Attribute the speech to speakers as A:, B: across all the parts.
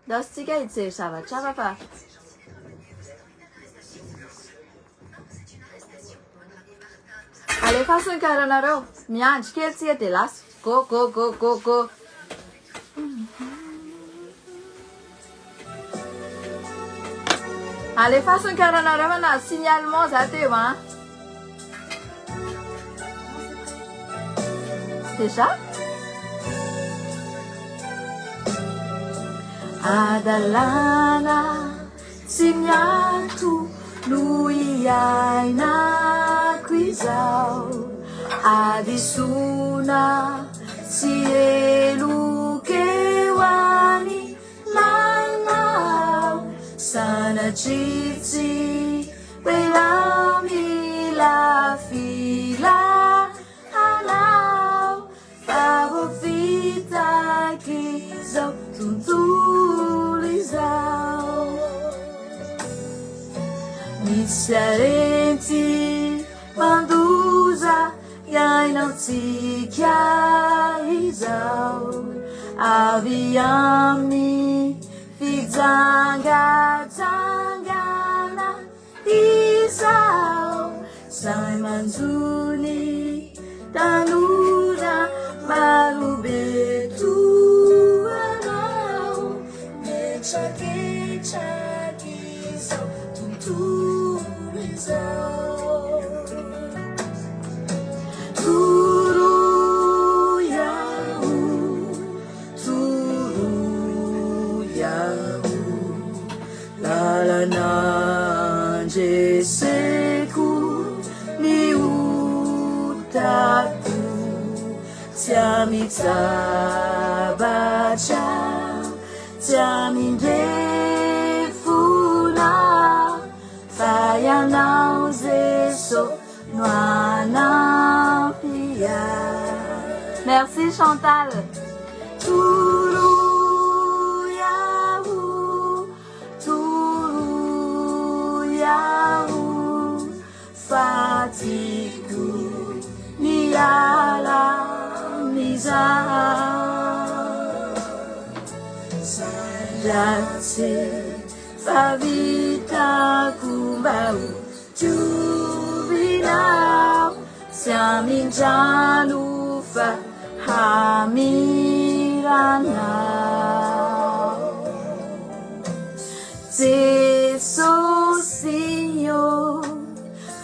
A: Dostiga itse zavatra fa alefa sonkaranareo miandry kely tsika de lasa go. Alefa sonkaranareo na signalement za teo hein. Déjà? Adalana simiatu luiaina quizao adisuna sielu kewani lanao sana chizi welami la fila anao favovita kizao tuntulizao Misarenti manduza yainantika izao aviami fizanga-tangana izao sai manzuni tanura marubetu anao mechakichakizao tunturizao turuyahu lalananje seku ni utaku siami sabaca siami defuna fayanau zeso noana pia. Merci Chantal. Turuyahu fatiku niala miza Sajati favita kumbau Juvinau siamin janufa hamiranau Teso sinyo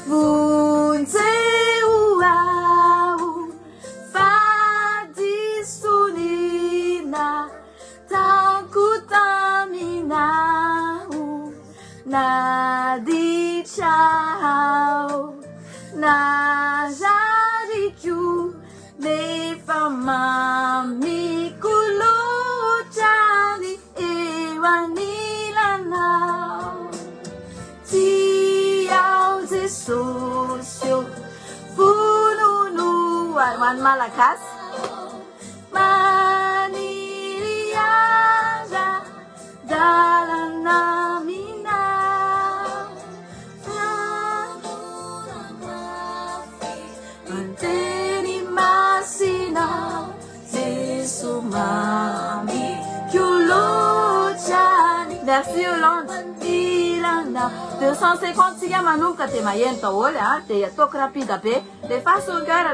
A: vunze uau fadisunina tankutaminau nadichau najariku nefamami kulutani ewanilana tiau zesocio fununu wan malakas maniriaja dalanamina manteni masina zesumami kyulochani. Merci Yolande. 250 siga manuka te mayenta olha te toque rapida pe le faço o cara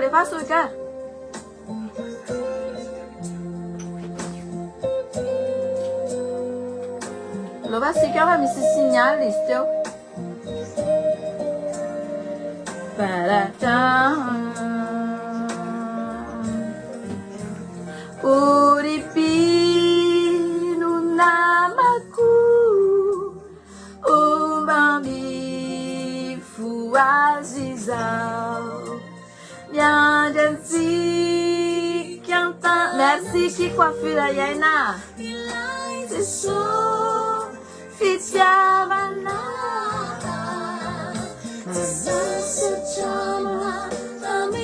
A: lo va siga mi si segnale listo para uripinu namaku umami fuazizao Yandansi Kiantan. Merci qui coiffure Yana. C'est chaud Fitiamana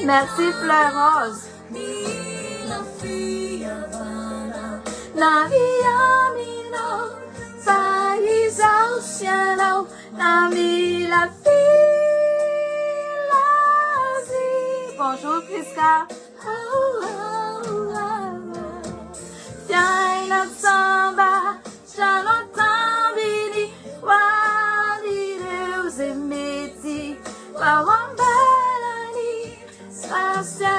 A: Merci Fleur Rose Naviamino, faisal cielo, nami la filazi. Bonjour Priska. Tiens la samba, já não tambini, wali Deus e meti, wawambalani, sacia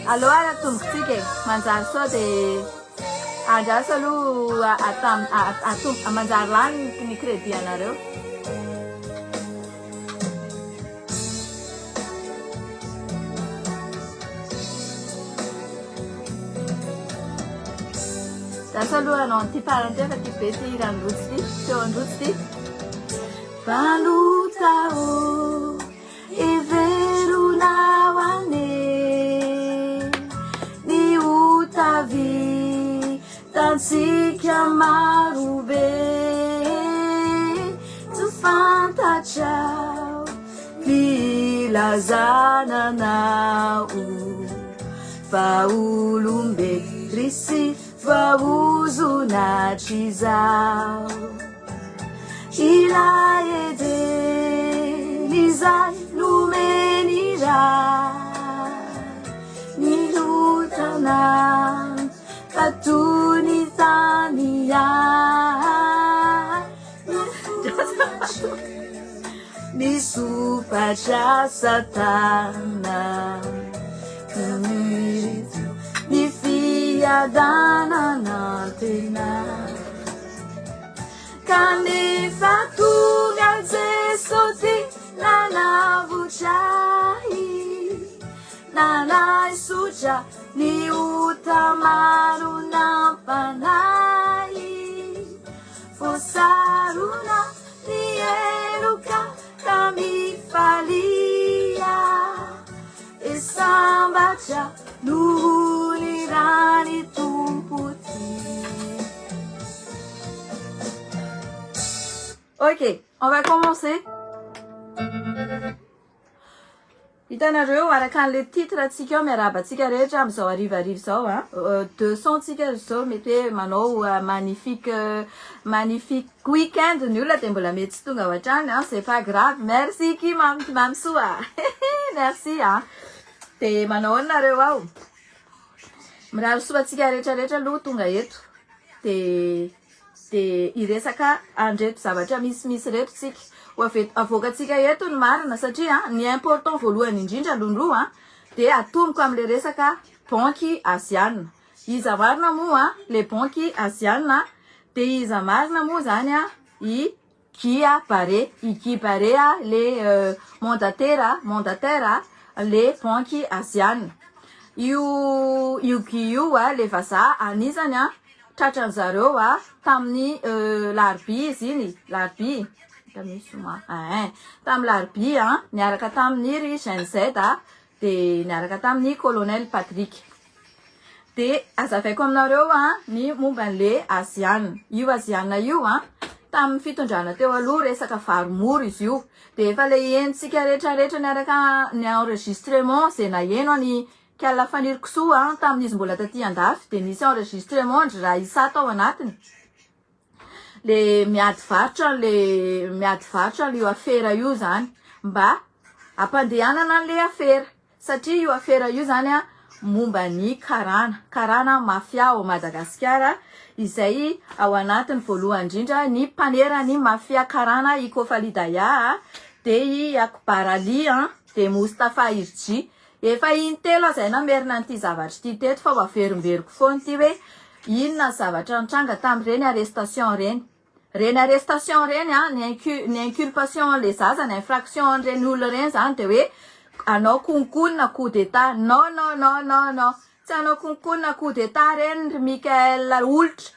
A: Alo ala tum ktige manzar so de aja solu atam atum manzar lan ni kredi anaro da solu non ti parente perché peti ran rusti ton rusti valuta o e veru nawane vi tansi chiamaru be tu fanta ciao la zana na u fa ulumbe trisi fa uzu na chisao ila ede lizai lumenira ni lutanan katunitania ni supacha satana ni fia dana natina kani fatuga zesoti nana vuchai nana suja ni utamaru na panai fosaruna ni eruka kami falia e sambacha nulirani tumputi. Ok, on va commencer. Hitanareo araka le titre tsika miarabantsika rehetra am'izao arivarivo zao a 200 tsika zao mety hoe manao magnifique week-end ny olona de mbola mety tsy tonga ao an-trano a c'est pas grave merci ki mamsoa merci a de manao anareo ao mirary soatsika rehetrarehetra aloha tonga eto de iresaka andreto zavatra misimisy reto tsika avoakatsika eto ny marina satria ny important voalohany indrindra londroa de atomiko am'le resaka banky asiana iza marina moa le banky asiana de iza marina moa zany a i Kia Bare le mandataire le banky asiana io le vazaha anisany a tratran'zareo a tamin'ny larbi izy iny larbi tam larbi a niaraka tamin'ny ry Gen Z de niaraka tamin'ny colonel Patrick de azavaiko aminareo a ny momban'le asiana io asiana io a tamin'ny fitondrana teo aloha resaka varomoro izy io de efa le enitsika rehetrarehetra niaraka ny enregistrement zay naheno ny kala faniriko soa tamin'izy mbola taty andafy de nisy enregistrement raha isa tao anatiny le miady varotra io affaire io zany mba ampandehanana an'le affaire satria io affaire io zany a momba ny karana mafia ao Madagasikara izay ao anatiny voalohany indrindra ny mpanerany mafia karana i Kofalidaya de i Akbarali de Mustafa Irji efa intelo zay namerina n'ity zavatra ty teto fa averimberiko foana ty hoe inona zavatra nitranga tamin'ireny arrestation reny arrestation reny ny inculpation le zaza ny infraction reny olo reny zany de hoe anao konkonina coup d'état non tsy anao konkonina coup d'état reny ry Mikael Olitra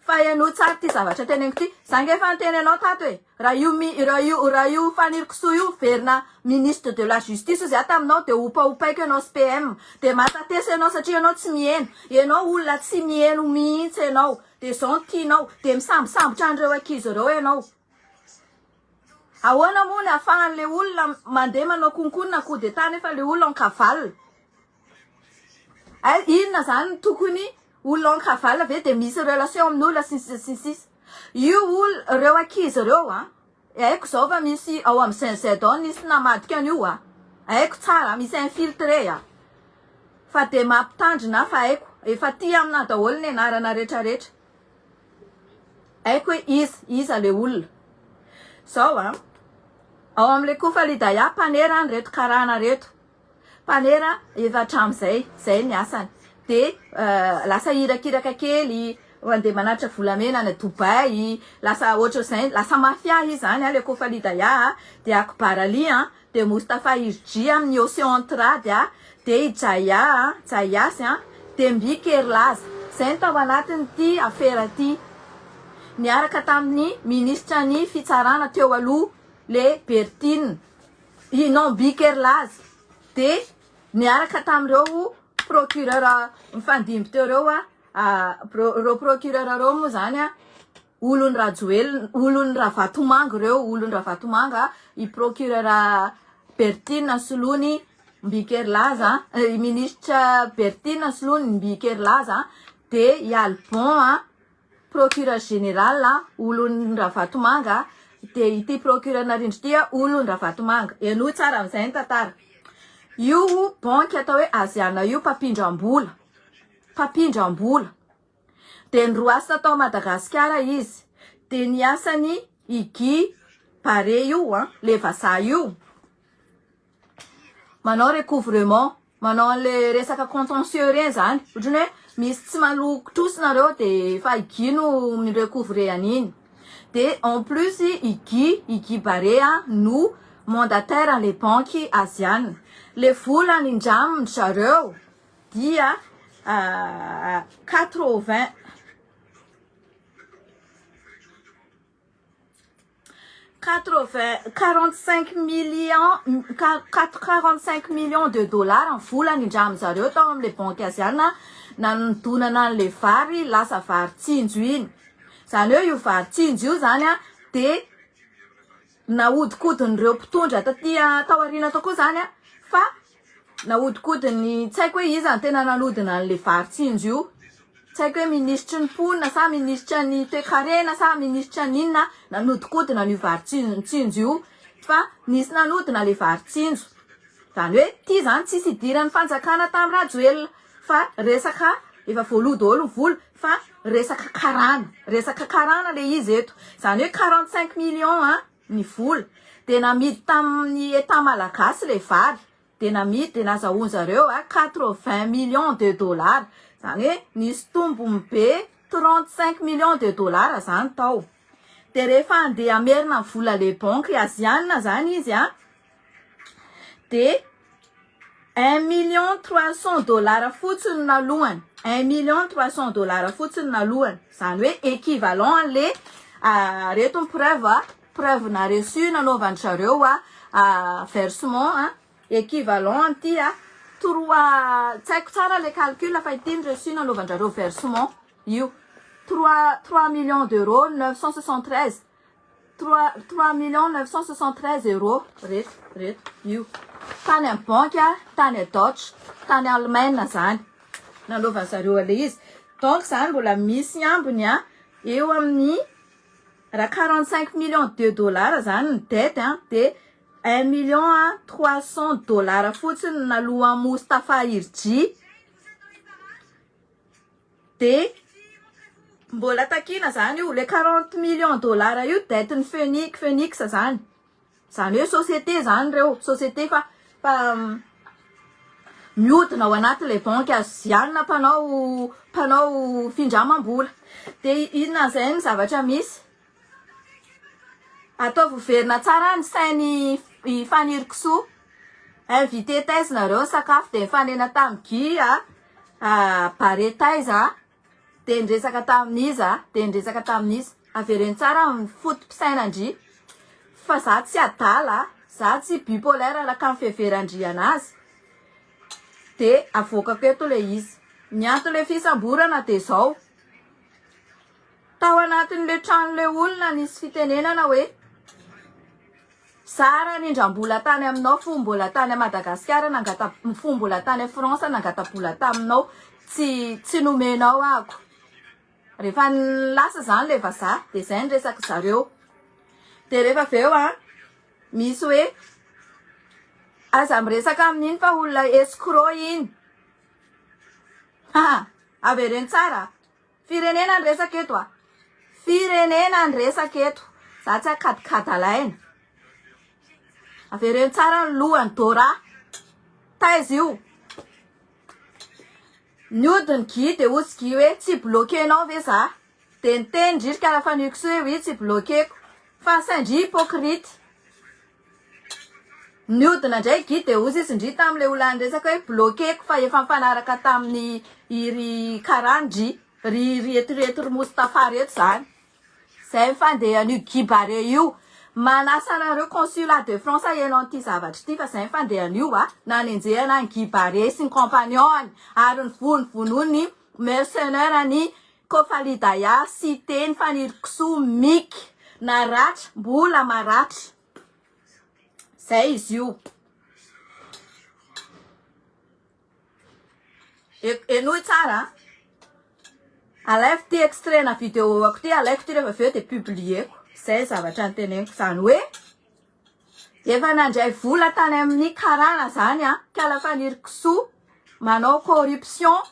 A: fa ianao tsara ty zavatra teneniko ty zange efa niteny anao tato hoe raha io faniriko soa io verina ministre de la justice izy taminao de opaopaiko ianao SPM de matatesa ianao satria ianao tsy mieno ianao olona tsy mieno mihitsy ianao de zao tianao de misambosambotra andreo ankizy reo ianao ahoana moa ny ahafahan'le olona mandeha manao konkonina coup d'état nefa le olona ankavalina inona zany tokony olona ankavalina ve de misy relation amin'olona sisy io reo ankizy reo haiko zao fa misy ao amin'ny Saint-Zedon nisy namadika an'io haiko tsara misy infiltré fa de mampitandrina fa haiko efa ty amina daholo ny anarana rehetrarehetra haiko hoe iza le olona zao ao am'le Kofalidaya mpanera ny reto karana reto mpanera efa hatram'izay zay ny asany de lasa irakiraka kely andeha manatra volamena any Dubai lasa ohatr'izay lasa mafia izy zany le Kofalidaya de Akbar Ali de Mustafa Irji amin'ny Océan Entrade de Jayas de Mbiki Erlaz zay tao anatin'ity affaire ty niaraka tamin'ny ministra ny fitsarana teo aloha le Bertine non Mbiki Erlaz de niaraka tamin'ireo procureur mifandimby teo reo procureur reo moa zany olony Rajoelina olony Ravatomanga reo olony Ravatomanga i procureur Bertine Solony Mbiki Erlaz ministre Bertine Solony Mbiki Erlaz de i Albon procureur général olony Ravatomanga de ity procureur narindry ty olony Ravatomanga eno tsara am'izay ny tantara io banky atao hoe Aziana io papindram-bola de nyroasina tao Madagasikara izy de niasany Igi Bare io le vazaha io manao recouvrement manao an'le resaka contentieux reny zany ohatrany hoe misy tsy malokotrosina de fa Igi no mirecouvre an'iny de en plus Igi Bare no mandataire les banques asianes le vola nindraminy zareo dia 45 millions de dollars en vola nindraminy zareo tao am'le banque asiana nanodonana an'le vary lasa vary tsinjo iny zany hoe io vary tsinjo io zany de nahodikodin'ireo mpitondra tao aoriana tao koa zany fa nahodikodigny tsy haiko hoe iza ny tena nanodina an'le vary tsinjo io tsy haiko hoe ministra ny ponina sa ministra ny toekarena sa ministra n'inona nanodikodina an'io vary tsinjo io fa nisy nanodina le vary tsinjo zany hoe ty zany tsisy idiran'ny fanjakana tamin'ny Rajoelina fa resaka efa voaloha daholo ny vola fa resaka karana le izy eto zany hoe 45 millions ny vola de namidy tamin'ny état malagasy le vary de namidy de nazahoany zareo 80 millions de dollars zany hoe nisy tombony be 35 millions de dollars zany tao de rehefa andeha amerina vola le banque asiana zany izy de 1,300,000 dollars fotsiny nalohany 1,300,000 fotsiny nalohany zany hoe équivalent an'le reto ny preuve na reçu nanaovany zareo versement équivalent an'ty 3 tsy haiko tsara le calcul fa ity ny reçu nanaovany zareo versement io 3 millions d'euros 973 3 millions 973 euros reto io tany amin'ny banque tany Dutch tany Allemagne zany nanaovany zareo ale izy donc zany mbola misy ambiny eo amin'ny raha 45 millions de dollars zany ny dette de 1,300,000 dollars fotsiny nalohan'ny Mustafa Irji de mbola takina zany io le 40 millions dollars io dette ny Phoenix zany hoe société zany reo société fa miodina ao anaty le banque asiana mpanao findramam-bola de inona zay ny zavatra misy ataovy verina tsara ny sainy fanirikisoa invité taizy nareo sakafo de fanena tamin'ny Bare taiza de nresaka tamin'izy avereny tsara ny fotom-pisainandry fa za tsy adala za tsy bipolaire laka ny fiheverandriana azy de avoakako eto le izy mianto le fisamborana de zao tao anatin'le tranole olona nisy fitenenana hoe Sara nindrambola tany aminao fombola tany à Madagascar nangata fombola tany à France nangatabola taminao tsy nomenao ako. Rehefa lasa zany le vazaha de zay ny resaka zareo. De rehefa avy eo misy hoe aza miresaka amin'iny fa olona escroc iny. Avereny tsara. Firenena ny resaka eto Firenena ny resaka eto. Za tsy akadikadalaina. Avereny tsara ny lohany Dora. Taizy io. Niodiny Guy de ozy Guy hoe tsy bloquenao ve za. De niteny ndriry karafaniko sy hoe oui tsy bloqueko. Fa saindry hypocrite. Niodina ndray Guy de ozy izy ndry tam'le olany resaka hoe bloqueko fa efa mifanaraka tamin'ny iry karandry ry eto Moustapha reto zany. Zay fandehan'io Guy Baré io. Manasa anareo consulat de France ianao ty zavatra ty fa zay fandehan'io nanenjehana ny Guy Baré sy ny compagnon ary ny vonon'ny mercenaire ny Kofalidaya sy teny fanirikiso miky naratra mbola maratra. Zay izy io. Enoy tsara. Alaiko ty extrait na vidéo ako ty alaiko ty rehefa aveo de publieko. Zay zavatra nyteneniko zany hoe efa nandray vola tany amin'ny karana zany kala fanirikiso manao corruption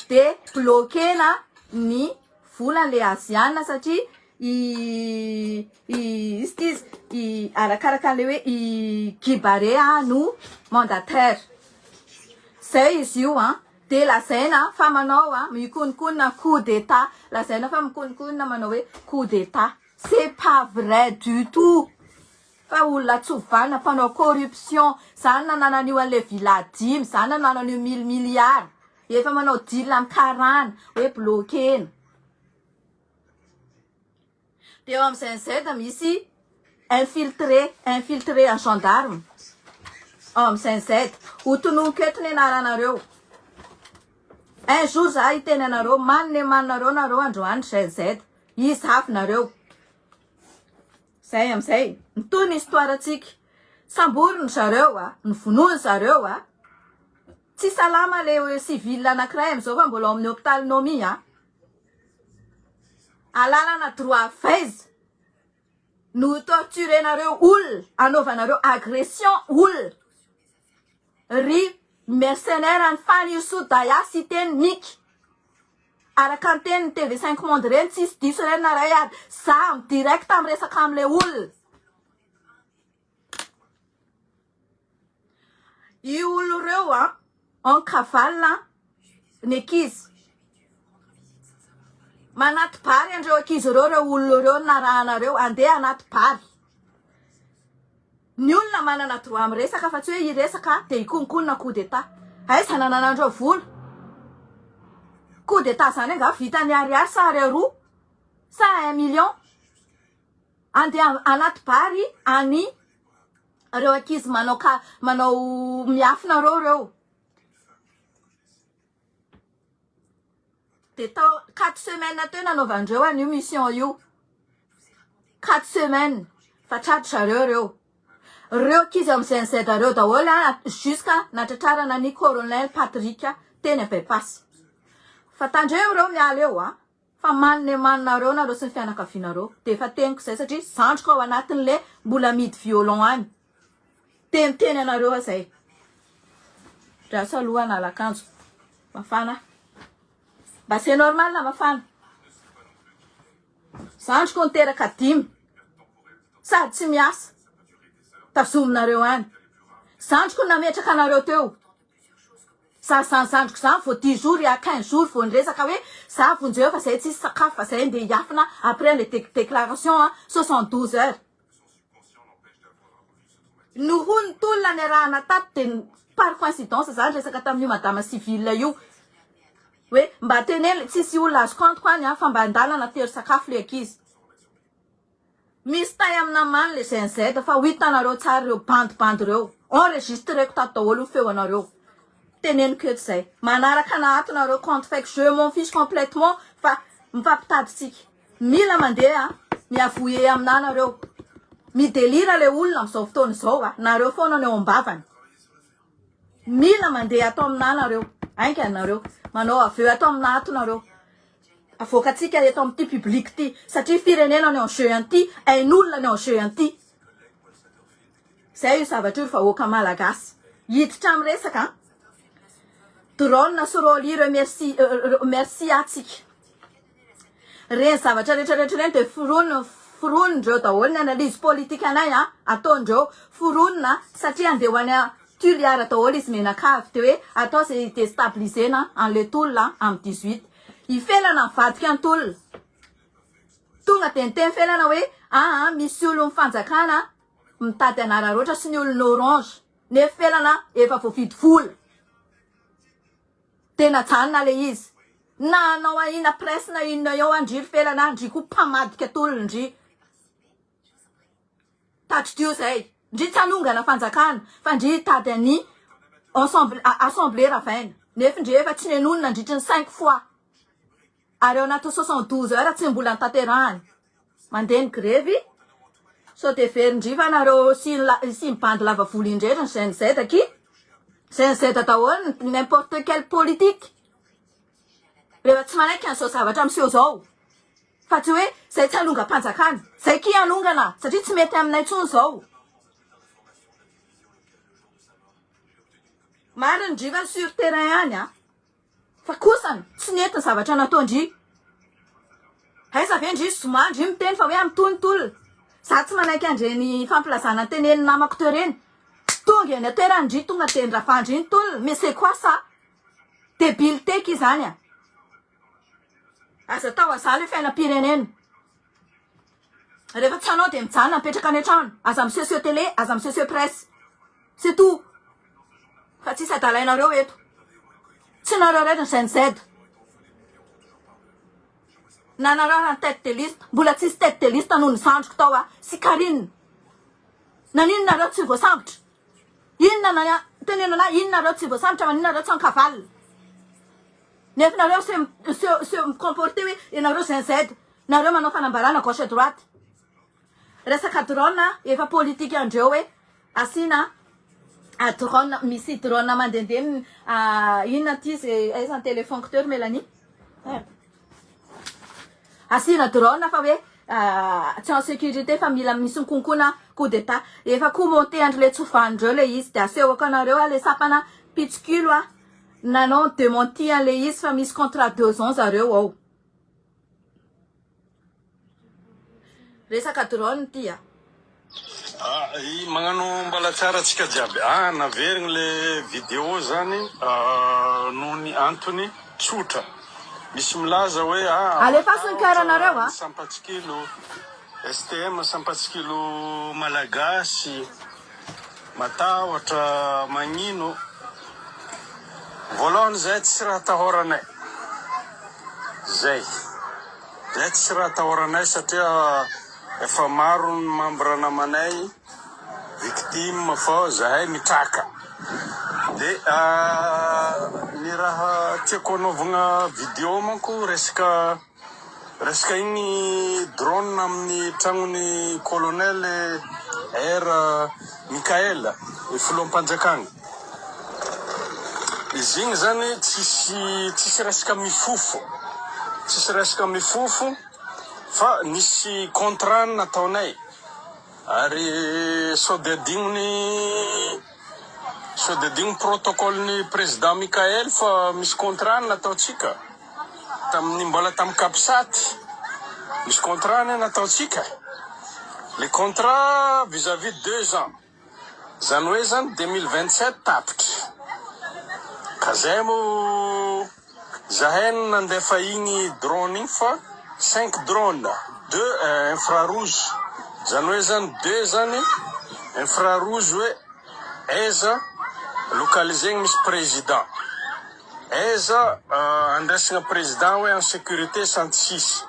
A: de bloquena ny volan'le Aziana satria arakaraka le hoe Guy Baré no mandataire. Zay izy io de lazaina fa manao mikonikona coup d'état. Lazaina fa mikonikona manao hoe coup d'état. C'est pas vrai du tout. Fa olona tsovana mpanao corruption. Zany nananan'io an'le viladimy. Zany nananan'io 1000 milliards. Efa manao deal amin'ny karana hoe bloquena. De eo amin'izay da misy infiltré en gendarme. Ao amin'izay hotononiko eto ny anaranareo. Un jour za hiteny anareo manareo androany zay. Izy avy nareo. Zay amin'izay. Nitony histoire tsika. Samboriny zareo ny vonoiny zareo tsy salama le civil anankiray amizao fa mbola amin'ny hôpital Nomi alalana droit faiz no torturenareo olona anaovanareo agression olona ry mercenaire ny Fanirso-Daya sy teny miky araka ny teny TV5 Monde reny tsisy diso reny naray ady za direct amresaka amle olona. I olo reo en cavale ny ankizy manaty bary andreo ankizy reo olona reo narahanareo andeha anaty bary. Ny olona manana droit miresaka fa tsy hoe iresaka de ikonkonina coup d'état. Aiza nananandreo vola. Coup d'état zany anga vita ny ariary sa ariaroa sa 1 million. Andeha anaty bary any reo ankizy manao miafina reo. De tao 4 semaines teo nanaovandreo an'io mission io. 4 semaines fa tratra reo. Reo ankizy amin'izay dareo daholo jusqu'à natratrarana ny colonel Patrick teny Ampepasy. Fa tandreo reo miala eo fa manareo nareo sy ny fianakavianareo. De fa teniko zay satria zandriko ao anatin'le mbola midy violon any. Teny anareo zay. Drasa aloha nalakanjo. Mafana. Bah c'est normal la mafana. Zandriko niteraka 5. Sady tsy miasa. Tazominareo any. Zandriko nametraka anareo teo. Zandriko zany vao 10 jours à 15 jours vao niresaka hoe za vonjeo fa zay tsisy sakafo fa zay nde hiafina après les déclarations 72 heures. Nohony tolona ny rahana taty de par coïncidence zany resaka tamin'io madame civile io. Hoe mba teneny tsisy olona azo compte any fa mba andalana tery sakafo le ankizy. Misy tay amina man le ZNZ fa hitanareo tsara reo bandy reo. Enregistreko tato daholo ny feo anareo. Teneniko eto zay. Manaraka nahatonareo compte fait que je m'en fiche complètement fa mifampitady tsika. Mila mandeha miavouer aminareo. midelira le olona am'izao fotoana izao a nareo foana ny eo am-bavany mila mandeha atao aminà nareo ainka nareo manao aveo atao aminà ato nareo avoakatsika eto amin'ity public ty satria firenena ny enjeu an'ity ain'olona ny enjeu an'ity zay io zavatra io vahoaka malagasy hiditra amin'ny resaka drone sy rôly merci atsika reny zavatra rehetrarehetra reny de foronindreo daholo ny analyse politique anay a ataondreo foronina satria andeha ho any tuliara daholo izy menakavy de hoe atao zay déstabilisena an'le tolona amin'ny 18 ifelana mivadika antolona tonga de niteny felana hoe misy olo mifanjakana mitady anararoatra sy ny olona orange nefa felana efa voavidy vola tena janona le izy na anao ahina presse na inona eo andry felana andry koa mpamadika tolona ndry tatry zay ndry tsy hanongana fanjakana fa ndry tady any assemblée ravaina nefa ndry efa tsy nenonina ndritry ny 5 fois ary ao anaty 72 heures tsy mbola nitanterahany mandeha ny grevy so de verindry fa nareo sy mibandy lava volo indretra ny GNZ aky GNZ daholo n'importe quelle politique rehefa tsy manaiky an'izao zavatra am'seho zao fa tsy hoe zay tsy hanonga-mpanjakana zay ki hanongana satria tsy mety aminay intsony zao mariny ndry fa sur terrain any a fa kosany tsy nety ny zavatra nataondry aiza ve ndry zoma ndry miteny fa hoe amitonitolona za tsy manaiky andreny fampilazana teneny namako teo reny tonga eny atoerandry tonga de nravandry ny tolona mais c'est quoi ça débilité ki zany a aza tao aza le fiainam-pirenena rehefa tsy anao de mijanona mipetraka any an-trano aza miseho télé aza miseho presse c'est tout fa tsisy adalainareo eto tsy nareo rehetra ny GNZ na nareo raha tête de liste mbola tsisy tête de liste noho ny zandriko tao a sy Karine nanino nareo tsy voasambotra inona tenenana inona nareo tsy voasambotra manino nareo tsy ankavalina nefa nareo se comporter hoe ianareo GNZ nareo manao fanambarana gauche à droite resaka drone efa politique andreo hoe asina drone misy drone mandehandeha inona ty zay aizany téléfoncteur Mélanie asina drone fa hoe tsy en sécurité fa mila misy nkonkona coup d'état efa commenté andro le tsofanindreo le izy de asehoko anareo le sapana pitsikilo nanao démenti le izy fa misy contrat 2 ans zareo ao resaka drone ty
B: magnano mbala tsara atsika jiaby naverigny le vidéo zany noho ny antony tsotra misy milaza hoe
A: alefasiny karanareo
B: sampatsikilo STM sampatsikilo malagasy matahotra magnino voalohany zay tsy raha tahoranay zay tsy raha tahoranay satria efa maro ny membre namanay victime fa zahay mitraka de ny raha tiako anaovagna vidéo manko resaka igny drone amin'ny tragnony colonel R Mikael filoham-panjakana izy igny zany tsisy resaka mifofo fa nisy contrat nataonay ary sao de adigny protocole ny président Mikael fa misy contrat nataotsika mbola tamin'ny Kapsaty misy contrat nataotsika le contrat vis-à-vis 2 ans zany hoe zany 2027 tapitra ka zay mo zahay nandefa igny drone igny fa 5 drones 2 infrarouge zany hoe zany 2 zany infrarouge hoe aiza localisé misy président aiza andrasana président hoe en sécurité 106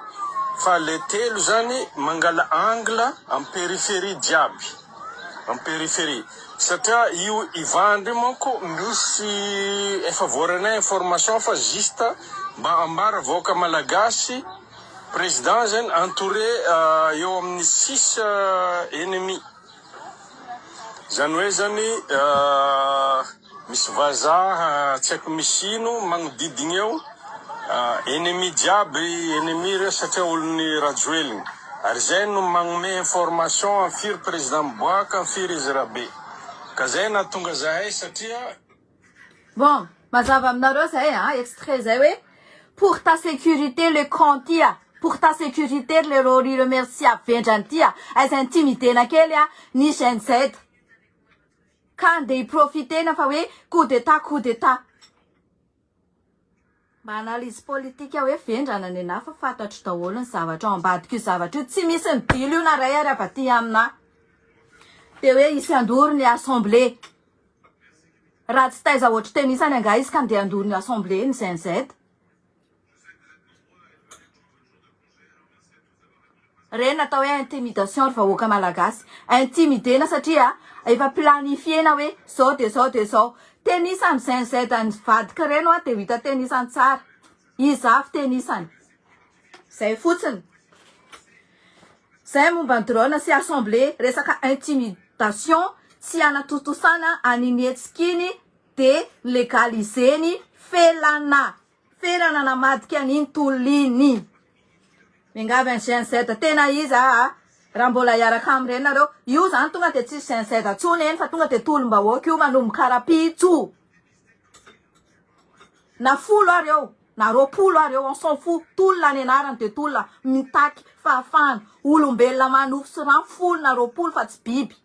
B: fa le telo zany mangala angle en périphérie jiaby en périphérie satria io ivandry manko misy efa voaranay information fa juste mba ambara voaka malagasy président zany entouré eo amin'ny 6 ennemis. Zany hoe zany misy vazaha tsy haiko misy ino magnodidigny eo ennemi jiaby ennemi reo satria olony rajoeliny. Ary zay no magnome information en firy président miboaka en firy izy rabe. Ka zay na tonga zahay satria
A: Bon, mazava aminareo zay extrait zay hoe pour ta sécurité le compte pour ta sécurité le rori remercie vendrany ty aiza intimidena kely ny chaîne 7 ka nde hiprofitena fa hoe coup d'état mba analyse politique hoe vendrana ny ana fa fantatro daholo ny zavatra ao ambadika io zavatra io tsy misy midilo io na ray ary avaty amina de hoe isy andoro ny assemblée raha tsy taiza ohatra tenisany anga izy ka nde andoro ny assemblée ny CNZ reny atao hoe intimidation ry vahoaka malagasy intimidena satria efa planifiena hoe zao de zao tenisany CNZ ny vadika reno de vita tenisany tsara izy avy tenisany zay fotsiny zay momba ny drone sy assemblée resaka intimidation tsy anatotosana aninetsikiny de legaliseny felana namadika an'iny toliny mingavy ny CNZ tena izy raha mbola iaraka am'ireny nareo io zany tonga de tsisy CNZ tsony eny fa tonga de tolom-bahoaka io manomboka karapitso na folo areo na roapolo areo on s'en fout tolona ny anarany de tolona mitaky fahafahana olombelona manofo sy rano folo na roapolo fa tsy biby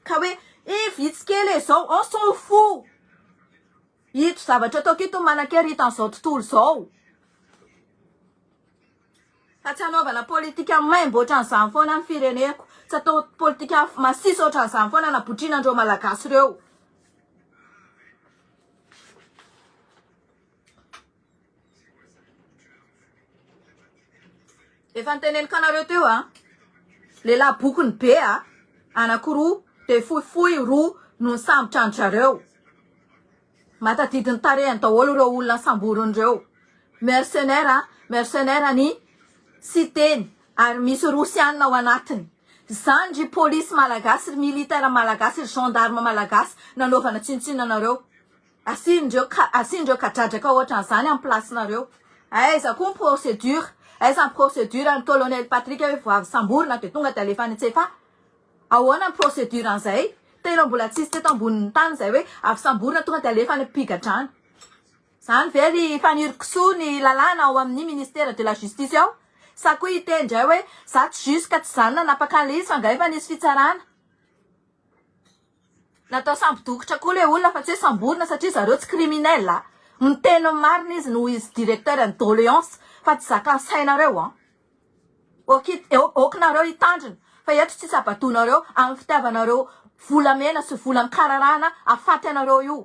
A: ka hoe vitsy kely zao on s'en fout ito zavatra ataoko ito manakery hitan'izao tontolo zao fa tsy hanaovana politika maimboatra an'izany foana ny fireneko tsy atao politika masisy oatra an'izany foana nabotrianandreo malagasy reo efa niteneniko anareo teo lehilahy bokony be anakiroa de fohifohy roa no sambotra andrareo matadidiny tarehany daholo reo olona samborin'ireo mercenaire ny sy teny ary misy rosianina ao anatiny zany ry polisy malagasy ry militaire malagasy ry gendarme malagasy nanaovana tsinotsinonanareo asindreo kadradraka ohatra an'izany amin'ny placenareo aiza koa ny procédure aiza ny procédure ny colonel Patrick hoe voavy samborina de tonga de alefa nitsefa ahoana ny procédure an'izay tena mbola tsisy teto ambonin'ny tany zay hoe avy samborina tonga de alefa ny mpigadrana zany very fanirikisoa ny lalàna ao amin'ny ministère de la justice ao sa koa hitendray hoe za tsy jusque tsy zany nanapak'an'le izy fa ngaefa nisy fitsarana natao sambodokotra koa le olona fa tsy hoe samborina satria zareo tsy criminel miteny marina izy no izy directeur ny doléance fa tsy zaka ny sainareo okinareo hitandrina fa eto tsy sabatonareo amin'ny fitiavanareo volamena sy vola mikararana afaty anareo io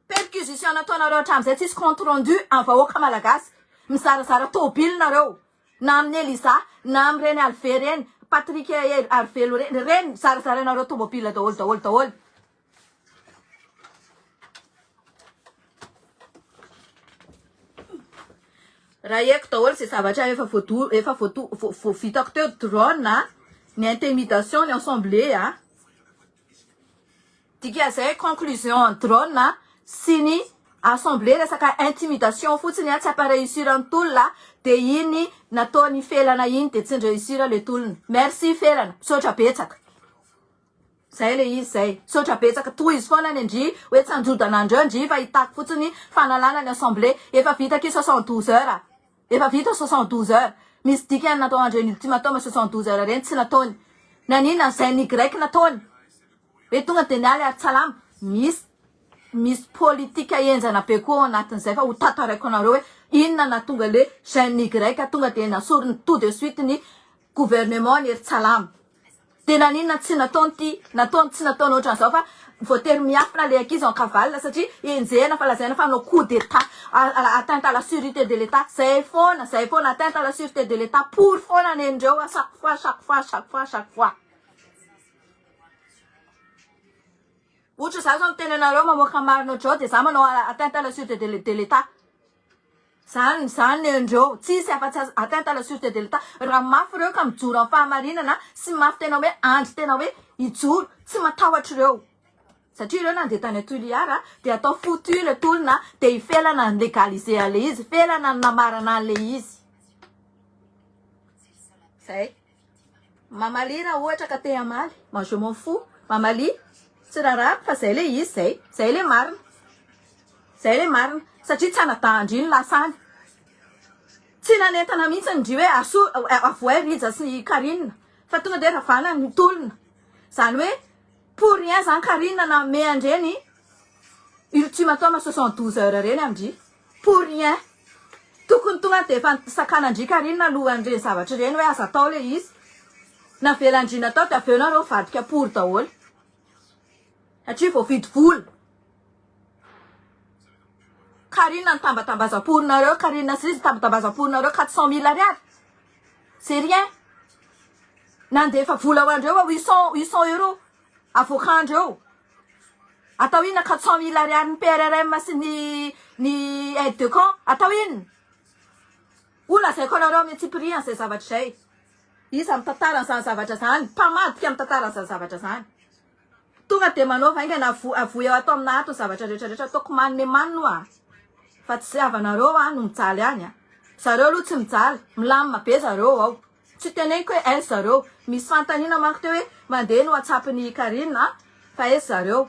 A: perquisition nataonareo hatramin'izay tsisy compte rendu amin'ny vahoaka malagasy mizarazara tobilinareo na amin'ny Elisa na amin'ireny Alve reny Patrick Arvelo reny zarazaranareo tomobile daholo raha eko daholo zay zavatra efa vitako teo drone ny intimidation ny assemblée dika zay conclusion drone sy ny assemblée resaka intimidation fotsiny tsy aparéussir ny tolona de iny nataony felana iny de tsy réussir le tolona merci felana misaotra betsaka zay le izy zay misaotra betsaka toy izy foana ny ndry hoe tsy anjodanandreo ndry fa hitako fotsiny fanalana ny assemblée efa vitaki 72 heures efa vita 72 heures misy dikany natao andreny ultimatum 72 heures reny tsy nataony nanina zay ny grec nataony hoe tonga de nialy ary tsalama misy politika enjana be koa anatin'izay fa ho tataraiko anareo hoe inona na tonga le jeune grec tonga de nasorony tout de suite ny gouvernement ny eritsalama de naninona tsy nataony tsy nataony ohatran'izao fa voatery miafina le akizy en cavale satria enjehana fa lazaina fa no coup d'état atteinte à la sûreté de l'état zay foana atteinte à la sûreté de l'état pour foana nendreo à chaque fois ohatra za zao miteny anareo mamoaka marina ohatrao de za manao atteinte à la sûreté de l'état Zany andreo tsisy afa-tsy atteinte à la sûreté de l'État raha mafy reo ka mijoro amin'ny fahamarinana sy mafy tena hoe andry tena hoe hijoro tsy matahotra ireo satria ireo nandeha tany Toliara dia atao foutu le tolona dia ifelana ny légaliser an'le izy felana ny namarana an'le izy zay Mamali raha ohatra ka te hamaly moi je m'en fous Mamali tsy raha fa zay le izy zay le marina satria tsy anadahandry iny lasany tsy nanentana mihitsy ndry hoe avoay Rija sy Karine fa tonga dia ravana ny tolona zany hoe pour rien zany Karine nanome andreny ultime atao 72 heures reny amindry pour rien tokony tonga dia efa sakanandry Karine alohan'ireny zavatra ireny hoe aza atao le izy navelandrina atao dia aveo nareo vadika pour daholo satria vao vidy vola Karine nitambatambaza-porinareo Karine sy izy tambatambaza-porinareo 400 000 ariary c'est rien nandefa vola ho andreo 800 euros avokandreo atao inona 400 000 ariary ny PRRM sy ny aide de camp atao inona olazaiko anareo amin'ny prix an'izay zavatra izay izy amin'ny tantaran'izany zavatra zany mpamadika amin'ny tantaran'izany zavatra zany tonga dia manao vaingana avoy ao atao amina ato ny zavatra rehetrarehetra ataoko manome manno fa tsy avanareo no mijaly any zareo aloha tsy mijaly milamina be zareo ao tsy teneniko hoe aiza zareo misy fantaniana manko teo hoe mandeha ny WhatsApp-ny Karine fa aiza zareo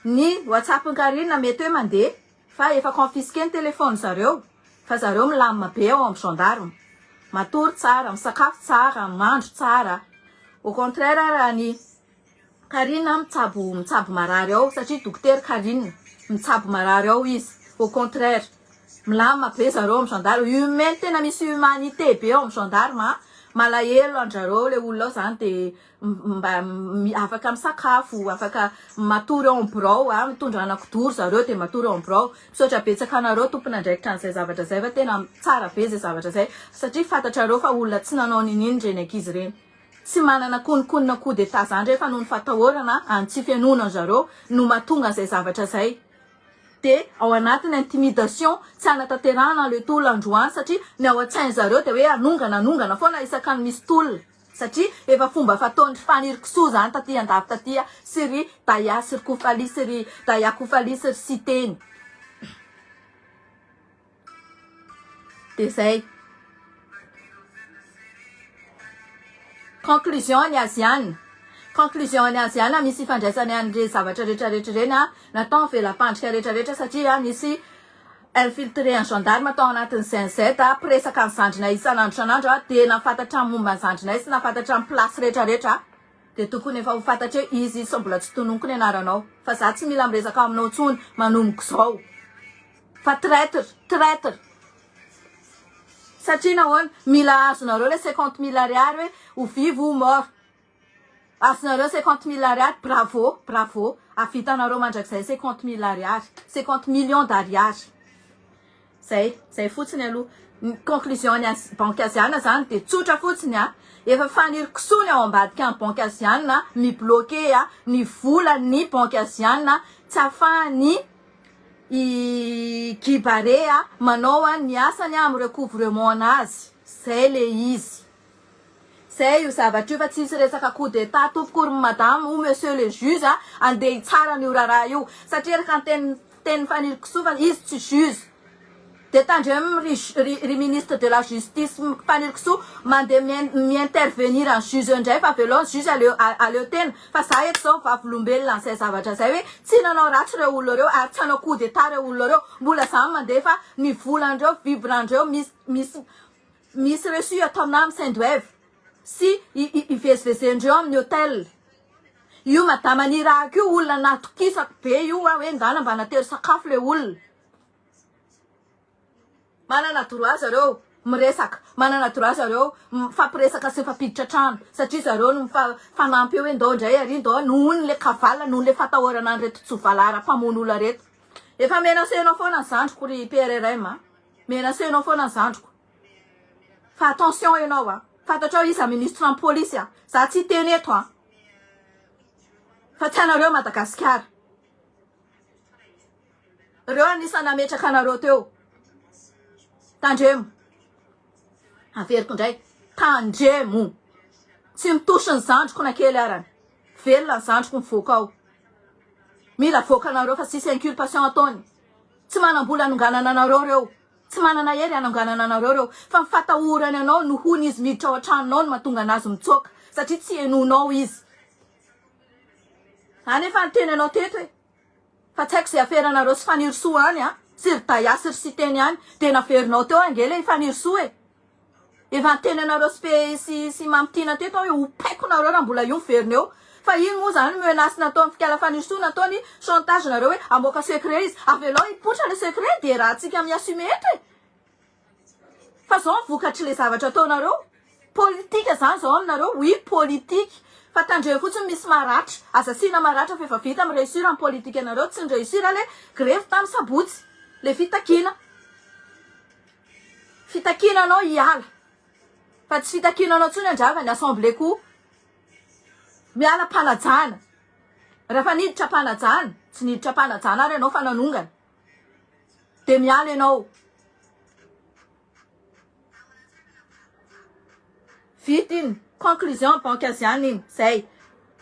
A: ny WhatsApp-ny Karine mety hoe mandeha fa efa confisqué ny téléphone zareo fa zareo milamina be ao amin'ny gendarme matory tsara misakafo tsara mandro tsara au contraire raha ny Karine mitsabo marary ao satria docteur Karine mitsabo marary ao izy au contraire milamina be zareo amin'ny gendarme humain tena misy humanité be ao amin'ny gendarme malahelo andrareo le olona ao zany dia mba afaka misakafo afaka matory ao ambrao mitondra anankidoro zareo dia matory ao ambrao misaotra betsaka anareo tompona andraikitra an'izay zavatra zay fa tena tsara be zay zavatra zay satria fantatrareo fa olona tsy nanao nininy reny ankizy reny tsy manana konikonina coup d'état zany rehefa noho ny fatahorana tsy fianonana zareo no mahatonga zay zavatra zay dia ao anatin'ny intimidation tsy anatanterahana le tolona androany satria ny ao an-tsainy zareo dia hoe anongana foana isaka ny misy tolona satria efa fomba fataon'ny fanirikisoa zany taty andavy taty sy ry Daya sy ry Koufali sy ry Daya Koufali sy ry Siteny dia zay conclusion ny aziana misy ifandraisany an'ireny zavatra rehetrarehetra reny natao velam-pandrika rehetrarehetra satria misy infiltré en gendarme atao anatin'ny CNZ presaka ny zandrinay isan'andro dia nafantatra ny momba ny zandrinay sy nafantatra ny place rehetrarehetra dia tokony efa ho fantatra hoe izy sa mbola tsy tononoko ny anaranao fa za tsy mila miresaka aminao intsony manomoko izao fa traître satria nahoana mila azonareo le 50 000 ariary hoe ho vivo ho mort azonareo 50 000 ariary bravo avitanareo mandrakizay 50 000 ariary 50 millions d'ariary zay fotsiny aloha conclusion ny banque asiana zany dia tsotra fotsiny efa fanirikisoany ao ambadika ny banque asiana mibloqué ny volan'ny banque asiana tsy ahafahany Guibare manao ny asany amin'ny recouvrement anazy zay le izy zay io zavatra io fa tsisy resaka coup d'état tompokory madame ou monsieur le juge andeha hitsara ny oraraha io satria raka teny fanirikisoa izy tsy juge dia tandremo ry ministre de la justice fanirikisoa mandeha mi-intervenir en juge indray fa veloany juge aleo tena fa za eto zao vavolombelona n'izay zavatra zay hoe tsy nanao ratsy ireo olona reo ary tsy hanao coup d'état ireo olona reo mbola zany mandeha fa ny volandreo vibrandreo misy reçu atao amina amin'ny Saint-Douave sy ivezivezendreo amin'ny hôtel io madama ny raha io olona natokisako be io hoe ndana mba natero sakafo le olona manana droit zareo miresaka manana droit zareo mifampiresaka sy mifampiditra trano satria zareo no fanampy hoe ndao indray ary ndao noho ny le kavala noho le fatahorana an'ireto tsovalara mpamon'olona reto efa menacenao foana ny zandriko ry PRRM menacenao foana ny zandriko fa attention ianao fantatrao iza ministre ny polisy za tsy teny eto fa tsy anareo Madagasikara reo anisany nametraka anareo teo tandremo averiko indray tandremo tsy mitosy ny zandriko na kely arany velona ny zandriko mivoaka ao mila voaka anareo fa sisy inculpation ataony tsy manam-bola anonganana anareo reo tsy manana hery anonganana anareo reo fa mifatahorany anao no hony izy miditra ao an-tranonao no mahatonga anazy mitsoaka satria tsy henonao izy any efa nyteny anao teto hoe fa tsy haiko zay aferanareo sy fanirisoa any sy ry dayasy ry siteny any de naverinao teo angely fanirisoa efa nyteny anareo sy mampitina teto hoe hopaiko nareo raha mbola io miverineo fa iny moa zany menace nataony fikala fanirisoa nataony chantage nareo hoe amoaka secret izy avelao hipotra le secret de raha tsika miassume eto fa zao vokatry le zavatra ataonareo politika zany zao aminareo oui politique fa tandreo fotsiny misy maratra azasina maratra fa efa vita amin'ny réussir amin'ny politika anareo tsy ny réussir le grève tamin'ny sabotsy le fitakinanao hiala fa tsy fitakinanao tsony andrava ny assemblée koa miala mpanajana raha fa niditra mpanajana tsy niditra mpanajana ary ianao fa nanongana de miala ianao vita iny conclusion banque asiany iny zay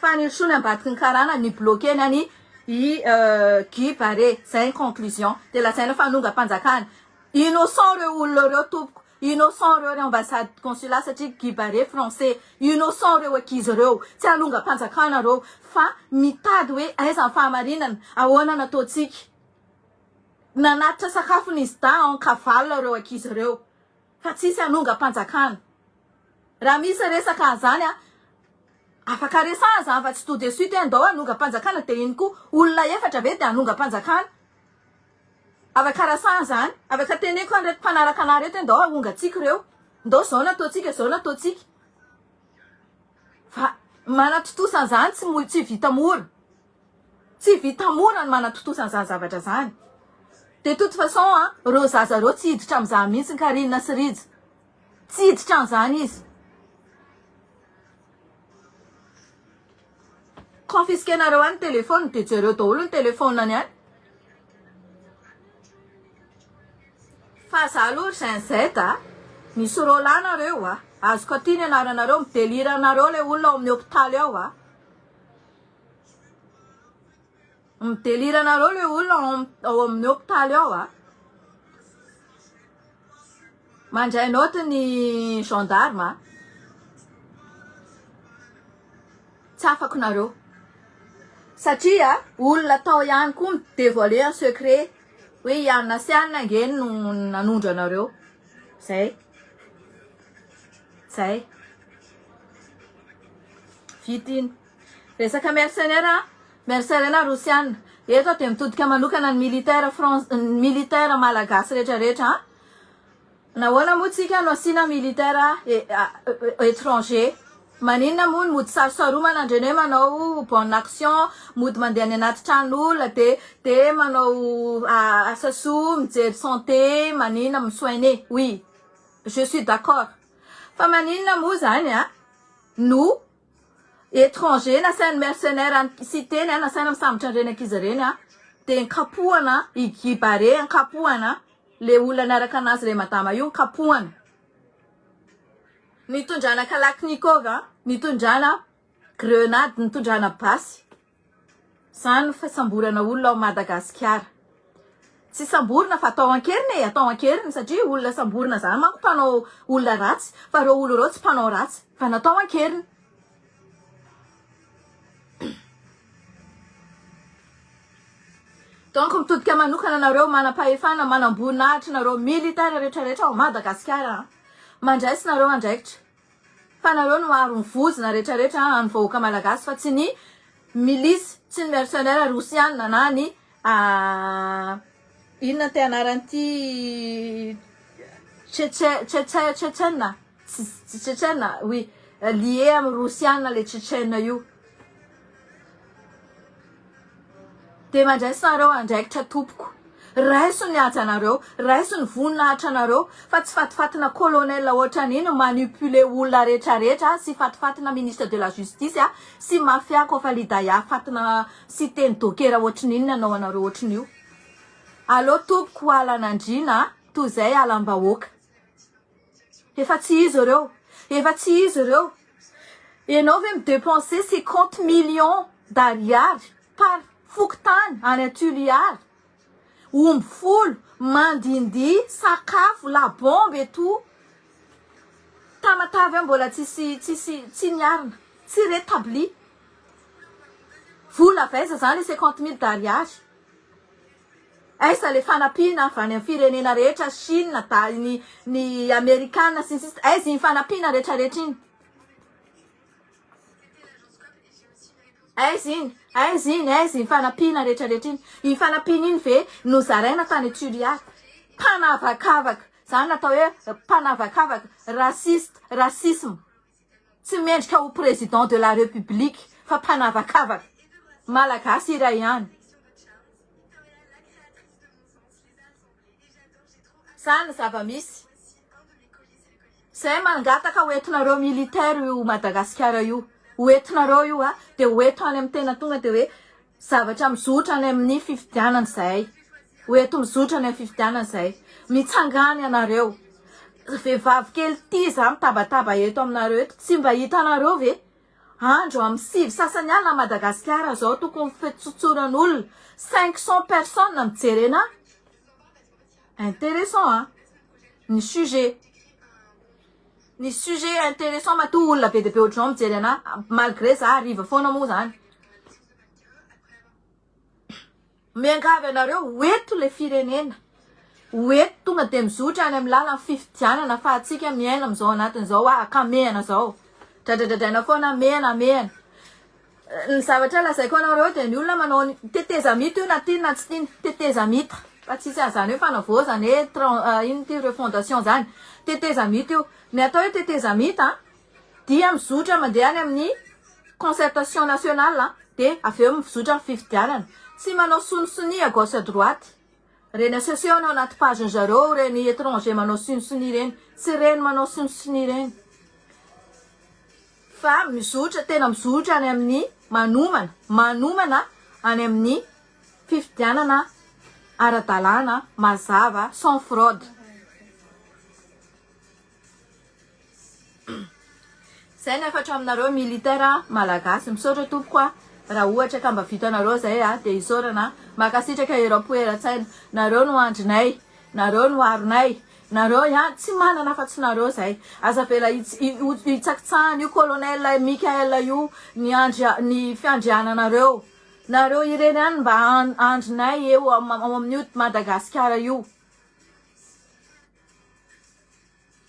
A: fanirisoany ambadiky ny karana ny bloqué ny any Guy Baré zay conclusion de lasaina fanonga mpanjakana innocent reo olona reo tompoko innocent reo ambassade consulat satria Guy Baré français innocent reo akizy reo tsy alonga mpanjakana reo fa mitady hoe aiza ny fahamarinana ahoana nataotsika nanatitra sakafony izy da en cavale reo akizy reo fa tsisy anonga mpanjakana raha misy resaka an'izany afaka resana zany fa tsy to de suite andao anonga mpanjakana de iny koa olona efatra be de anonga mpanjakana afaka rasana zany afaka teneko anreto mpanaraka anah reto andao aongatsika reo ndao zao nataotsika fa manatotosana zany tsy vita mora tsy vita mora ny manatotosana zany zavatra zany de toute façon reo zaza reo tsy hiditra am'izany mihitsy ny Karina sy Rija tsy hiditra am'izany izy confisquenareo any telefony de jereo daholo ny telefoniny any fa za aloha zinzet misy rolanareo azoko aty ny anaranareo mideliranareo le olona ao amin'ny hôpitaly ao mideliranareo le olona ao amin'ny hôpitaly ao mandray note ny gendarme tsy afako nareo satria olona tao ihany koa midévoiler un secret hoe ianona sy anina angeny no nanondro anareo zay vita iny resaka mercenaire rosiana eto de mitodika manokana ny militaire malagasy rehetrarehetra nahoana moa tsika no asina militaire étranger maninona moa ny mody sarosaromana andreny hoe manao bonne action mody mandeha any anaty tranon'olona de manao asasoa mijery santé maninona misoigner oui je suis d'accord fa maninona moa zany no étranger nasainy mercenaire sy teny nasaina misambotra andreny akizy reny de nkapohana Guy Baré nkapohana le olona naraka anazy le madama io nkapohana nitondrana kalaknikov nitondrana grenade nitondrana basy zany no fisamborana olona ao Madagasikara tsy samborina fa atao ankeriny satria olona samborina zany manko mpanao olona ratsy fa reo olo reo tsy mpanao ratsy fa natao ankeriny donc mitodika manokana nareo manam-pahefana manam-boninahitra nareo militaire rehetrarehetra ao Madagasikara mandraisy nareo andraikitra fa nareo no maro mivozona rehetrarehetra any vahoaka malagasy fa tsy ny milice tsy ny mercenaire rosiana na ny inona ty anaran'ity tchétchène oui lié amin'ny rosiana le tchétchène io de mandraisy nareo andraikitra tompoko raiso ny ajanareo raiso ny voninahitra anareo fa tsy fatifatina colonel ohatran'iny manipule olona rehetrarehetra sy fatifatina ministre de la justice sy mafia kofa lidaya fatina sy teny dokera ohatran'iny nanao anareo ohatran'io allo tompoko alan'andrina toy zay alam-bahoaka efa tsy izy ireo efa tsy izy ireo ianao ve midépenser 50 millions d'ariary par fokotany any Tuiliary omby folo mandindy sakafo la bombe et tout tamatavy mbola tsy niarina tsy rétabli vola vaiza zany 50 000 d'ariary aiza le fanampiana avy any amin'ny firenena rehetra Chine da ny Amerikana sy ny sisa aiza iny fanampiana rehetrarehetra iny aiza iny fanampiana rehetrarehetra iny fanampiana iny ve nozaraina tany Tuiliary mpanavakavaka zany natao hoe mpanavakavaka racisme tsy mendrika ho président de la république fa mpanavakavaka malagasy iray ihany zany zava-misy zay mangataka hoentinareo militaire io Madagasikara io hoentinareo io de hoento any amin'ny tena tonga de hoe zavatra mizotra any amin'ny fifidianana zay hoento mizotra any amin'ny fifidianana zay mitsangany anareo vehivavy kely ty za mitabataba eto aminareo eto tsy mba hitanareo ve andro amin'ny sivy sasany alina Madagasikara zao tokony fetsotsoran'olona 500 personnes mijerena intéressant ny sujet intéressant ma to olona be de be ohatrao mijery ana malgré za ariva foana moa zany miangavy anareo hoeto le firenena hoeto tonga de mizotra any amin'ny lalan'ny fifidianana fa atsika miaina am'izao anatin'izao akamehana zao dradradradraina foana mehana ny zavatra lazaiko anareo de ny olona manao teteza mita io na tiny na tsy tiny teteza mita fa tsisy azany hoe fanavozany ino ty refondation zany teteza mita io ny atao hoe teteza mita dia mizotra mandeha any amin'ny concertation nationale de aveo mizotra fifidianana tsy manao sonisoni à gauche à droite reny association ao anaty page zareo reny étranger manao sonisoni reny tsy reny manao sonisoni reny fa mizotra tena mizotra any amin'ny manomana any amin'ny fifidianana ara-dalàna mazava sans fraude zay ny efatra aminareo militaire malagasy misaotra tompoko raha ohatra ka mba vitanareo zay de isaorana makasitraka erapoeratsaina nareo no andrinay nareo no aronay nareo ihany tsy manana fa tsy nareo zay aza vela itsakitsahany io colonel Mikael io ny fiandriananareo nareo ireny ihany mba andrinay eo amin'io Madagasikara io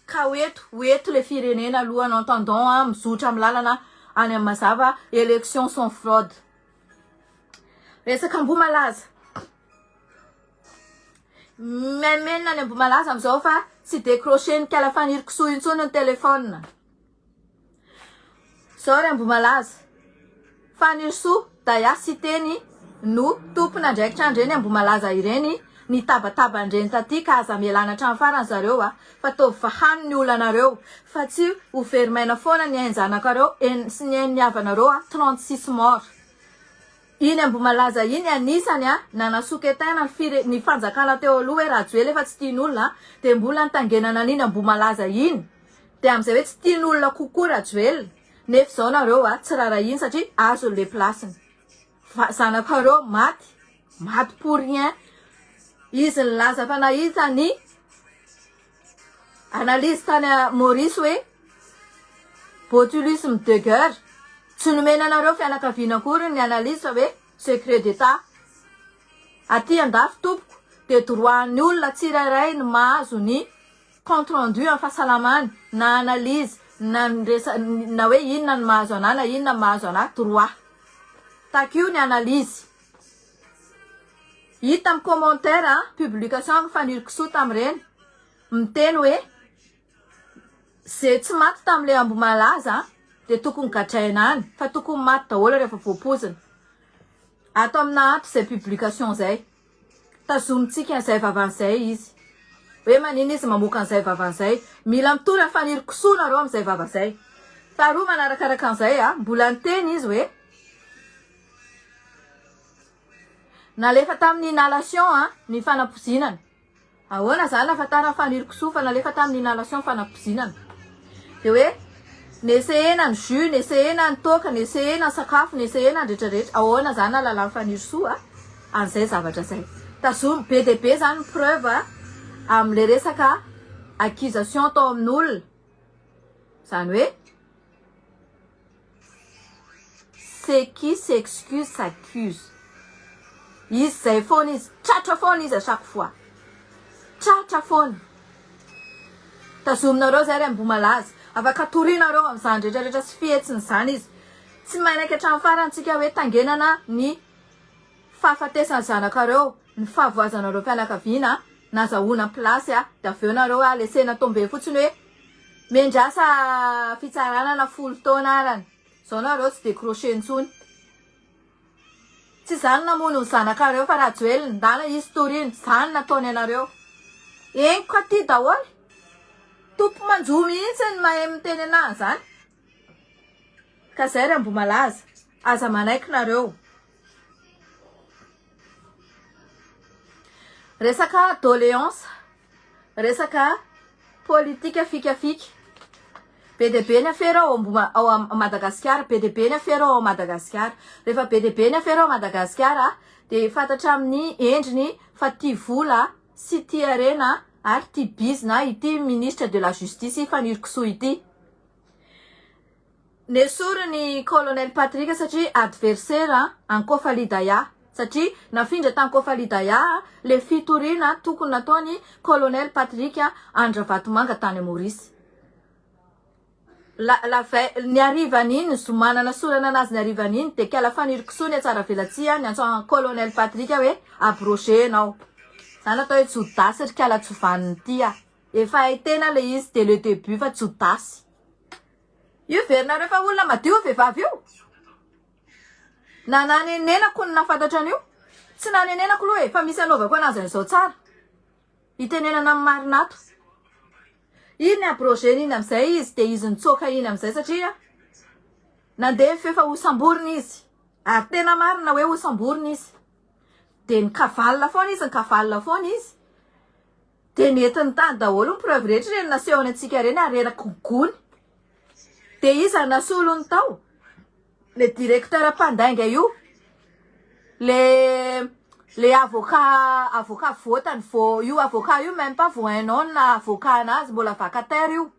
A: ka hoeto le firenena aloha en entendant mizotra amin'ny lalana any amin'ny mazava élection sans fraude resaka Ambomalaza menina any Ambomalaza am'izao fa tsy décroché ny kala fanirikiso intsony ny telefona zao ry Ambomalaza faniriso daya sy teny no tompona ndraikitra andreny Ambomalaza ireny ny tabataba ndreny taty ka aza mielana trano farany zareo fa tovy vahany ny olanareo fa tsy ho verimaina foana ny ainjanakareo sy ny ainy havanareo 36 mort iny Ambomalaza iny anisany nanasoketaina ny fanjakana teo aloha hoe raha joely efa tsy tian'olona de mbola nitangenana an'iny Ambomalaza iny de am'izay hoe tsy tian'olona kokoa raha joely nefa zao nareo tsy rara iny satria azo le plasiny zanakareo maty pour rien izy nilaza fa nahita ny analyse tany Maurice hoe botulisme de guerre tsy nomena anareo fianakaviana akory ny analyse fa hoe secret d'état aty andafy tompoko de droitny olona tsirairay ny mahazo ny compte rendu amin'ny fahasalamany na analyse na hoe inona ny mahazo ana na inona ny mahazo ana droit takio ny analyse hita amin'ny commentaire publication fanirikiso tam'ireny miteny hoe zay tsy maty tam'le Ambomalaza de tokony gadraina any fa tokony maty daholo rehefa voapozina ato amina ato zay publication zay tazomitsika an'izay vavan'izay izy hoe manina izy mamoaka an'izay vavan'izay mila mitory amin'ny fanirikiso nareo am'izay vavazay faharoa manarakaraka an'izay mbola niteny izy hoe nalefa tamin'ny inhalation ny fanampozinana ahoana zany afatara faniriko sofa nalefa tamin'ny inhalation fanampizinana de hoe nesehena ny jus nesehena ny toka nesehena ny sakafo nesehena ny rehetrarehetra ahoana zany alalany faniry soa an'izay zavatra zay tazomy be de be zany preuve am'le resaka accusation atao amin'olona zany hoe c'est qui s'excuse s'accuse izy zay foana izy tratra foana izy à chaque fois tratra foana tazominareo zay ry ambomalaza afaka torinareo amin'izany rehetrarehetra sy fihetsiny zany izy tsy mainaiky hatramin'ny farantsika hoe tangenana ny fahafatesana zanakareo ny fahavoazanareo fianakaviana nazahoana plasy de aveo nareo lesena tombe fotsiny hoe mendrasa fitsaranana 10 taona arany zao nareo tsy décroché intsony tsy zany namono ny zanakareo fa raha joeliny ndana historiny zany nataony anareo eniko aty daholy tompo manjo mihitsy ny mahay miteny anazy zany ka zay ry ambomalaza aza manaiky nareo resaka doléance resaka politika fikafika be de be ny affaire ao Madagasikara be de be ny affaire ao Madagasikara rehefa be de be ny affaire ao Madagasikara de fantatra amin'ny endriny fa ty vola sy ty arena ary ty bizina ity ministre de la justice faniriko soa ity nesoro ny colonel Patrick satria adversaire an Kofali Daya satria nafindra tany Kofali Daya le fitoriana tokony nataony colonel Patrick Andravatomanga tany Maurice ny arivan'iny zomanana sorana anazy ny arivan'iny de kala faniriko soa ny atsara velatsia ny antsoa colonel Patrick hoe abrogé anao zany atao hoe jodasy ry kala tsovaniny ty efa haitena le izy de le début fa jodasy io verinareo fa olona madio vehivavy io na nanenenako ny nafantatra an'io tsy nanenenako loha fa misy anaovako anazy an'izao tsara itenenana amin'ny marinato iny abrogé iny am'izay izy de izy nitsoka iny am'izay satria nandeha feo fa hosamboriny izy ary tena marina hoe hosamboriny izy de nikavalina foana izy de netiny tany daholo ny preuve rehetra reny nasehony antsika reny areraka gony de izy nasolony tao le directeur mpandainga io le avocat votany io avocat io même pas vo un an na avocat anazy mbola vacataire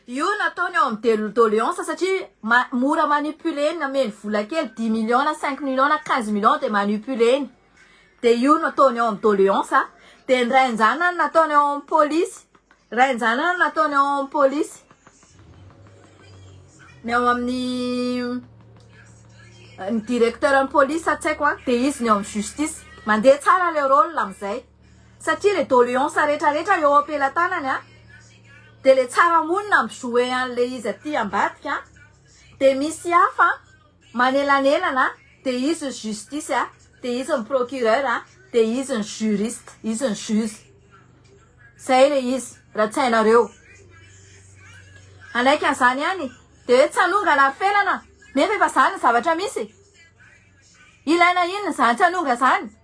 A: io nataony ao amin'ny doléance satria mora manipuleny nameny vola kely 10 millions na 5 millions na 15 millions de manipuleny de io nataony ao amin'ny doléance de ny rainjanany nataony ao amin'ny police rainjanany nataony ao amin'ny police ny ao amin'ny ny directeur ny police atsaiko de izy ny ao amin'ny justice mandeha tsara le rôle am'izay satria le doléance rehetrarehetra eo ampelantanany de le tsara monina ampijoue an'le izy aty ambadika de misy hafa manelanelana de izy ny justice de izy ny procureur de izy ny juriste izy ny juge zay le izy raha tsainareo anaiky an'izany ihany de hoe tsanongana felana nefa efa zany ny zavatra misy ilaina inony zany tsanonga zany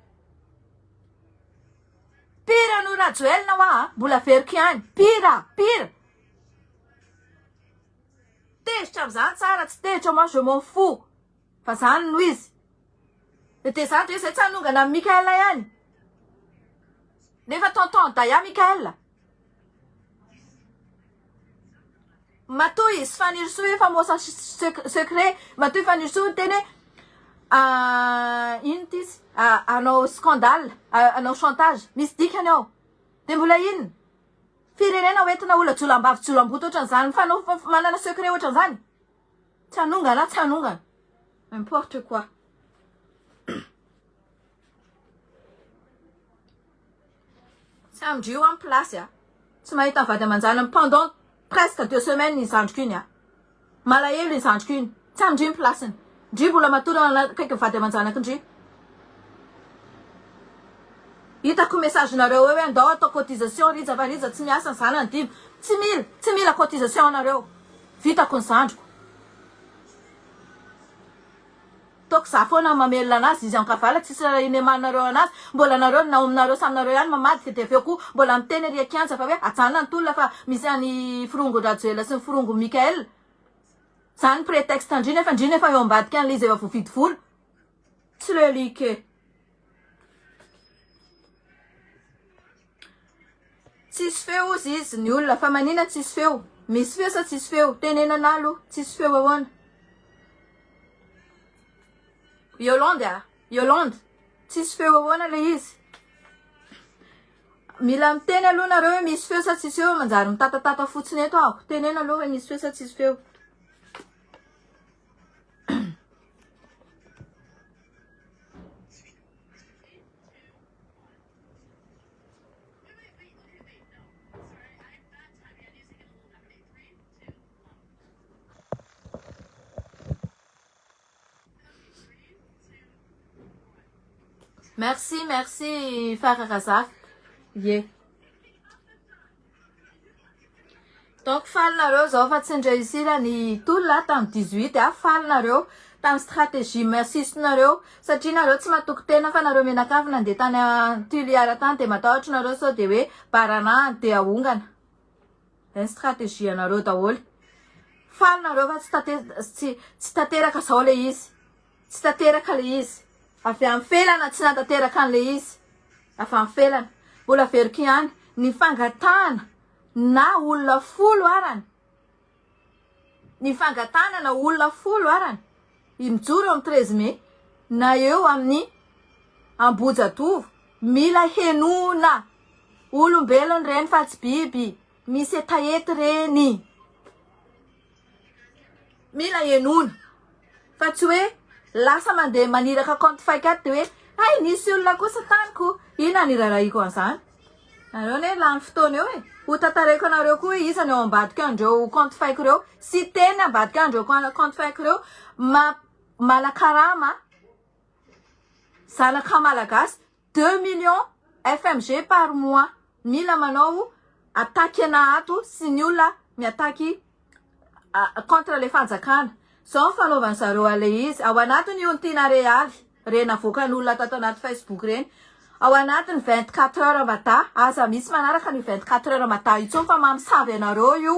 A: pire no rajoelina hoa mbola veriko ihany pire tezitra am'izany tsara tsy tezitra moi je m'en fous fa zany no izy de zany de zay tsanongana amin'ny Mikael ihany nefa tonton Daya Mikael matoy izy faniry soa famosa secret matoy faniry soa teny ino ty izy anao scandale anao chantage misy dikany ao de mbola ino firenena hoentina ola jolambavy jolamboto ohatran'izany fa anao manana secret ohatran'izany tsanongana n'importe quoi tsy amindrio amin'ny place tsy mahita ny vady aman-janany pendant presque 2 semaines ny zandriko iny malahelo ny zandriko iny tsy amindrio ny placeny ndri mbola matory kaiky vady aman-janako ndri hitako message nareo hoe andao atao cotisation rija fa rija tsy miasa ny zanany dimy tsy mila cotisation nareo vitako ny zandriko TikTok za foana mamelona anazy izy ankavala tsisy inemanareo anazy mbola nareo naominareo saminareo ihany mamadika dia aveo koa mbola miteny ery akianja fa hoe ajanona ny tolona fa misy any firongo Rajoela sy ny firongo Mikael zany prétexte andriny efa ndriny efa eo ambadika an'ilay izy efa voavidy volo tsy le like tsisy feo izy izy ny olona fa manina tsisy feo misy feo sa tsisy feo tenenana aloha tsisy feo ahoana Yolande tsisy feo ahoana le izy mila miteny aloha nareo hoe misy feo sa tsisy feo manjary mitatatata fotsiny eto aho tenena aloha hoe misy feo sa tsisy feo Merci Farakazak. Yeah. Donc falinareo zao fa tsy ndreisira ny tolona tamin'ny 18 falinareo tamin'ny stratégie mercisinareo satria nareo tsy matoky tena fa nareo menakavy nandeha tany Tuliara tany dia matahotra nareo sao dia hoe barana dia ahongana ny stratégie anareo daholo falinareo fa tsy tanteraka zao le izy tsy tanteraka le izy avy amin'ny felana tsy natateraka an'le izy avy amin'ny felana mbola veriko ihany ny fangatana na olona folo arany ny fangatana na olona folo arany mijoro amin'ny 13 mai na eo amin'ny Ambojatovo mila henona olombelona reny fa tsy biby misy etaety reny mila henona fa tsy hoe lasa mandeha maniraka compte fake hoe ay nisy olona kosa taniko ina niraraiko an'izany nareo ne lany fotoana eo ho tatareko anareo koa isany eo ambadika andreo compte fake reo sy teny ambadika andreo compte fake reo malakarama zanaka malagasy 2 millions FMG par mois mila manao attaque na ato sy ny olona miataky contre le fanjakana zao fanaovany zareo ale izy ao anatiny io ny tiana realy rena voakan'olona tato anaty Facebook reny ao anatiny 24 heures mata aza misy manaraka ny 24 heures mata itsony fa mamosavy anareo io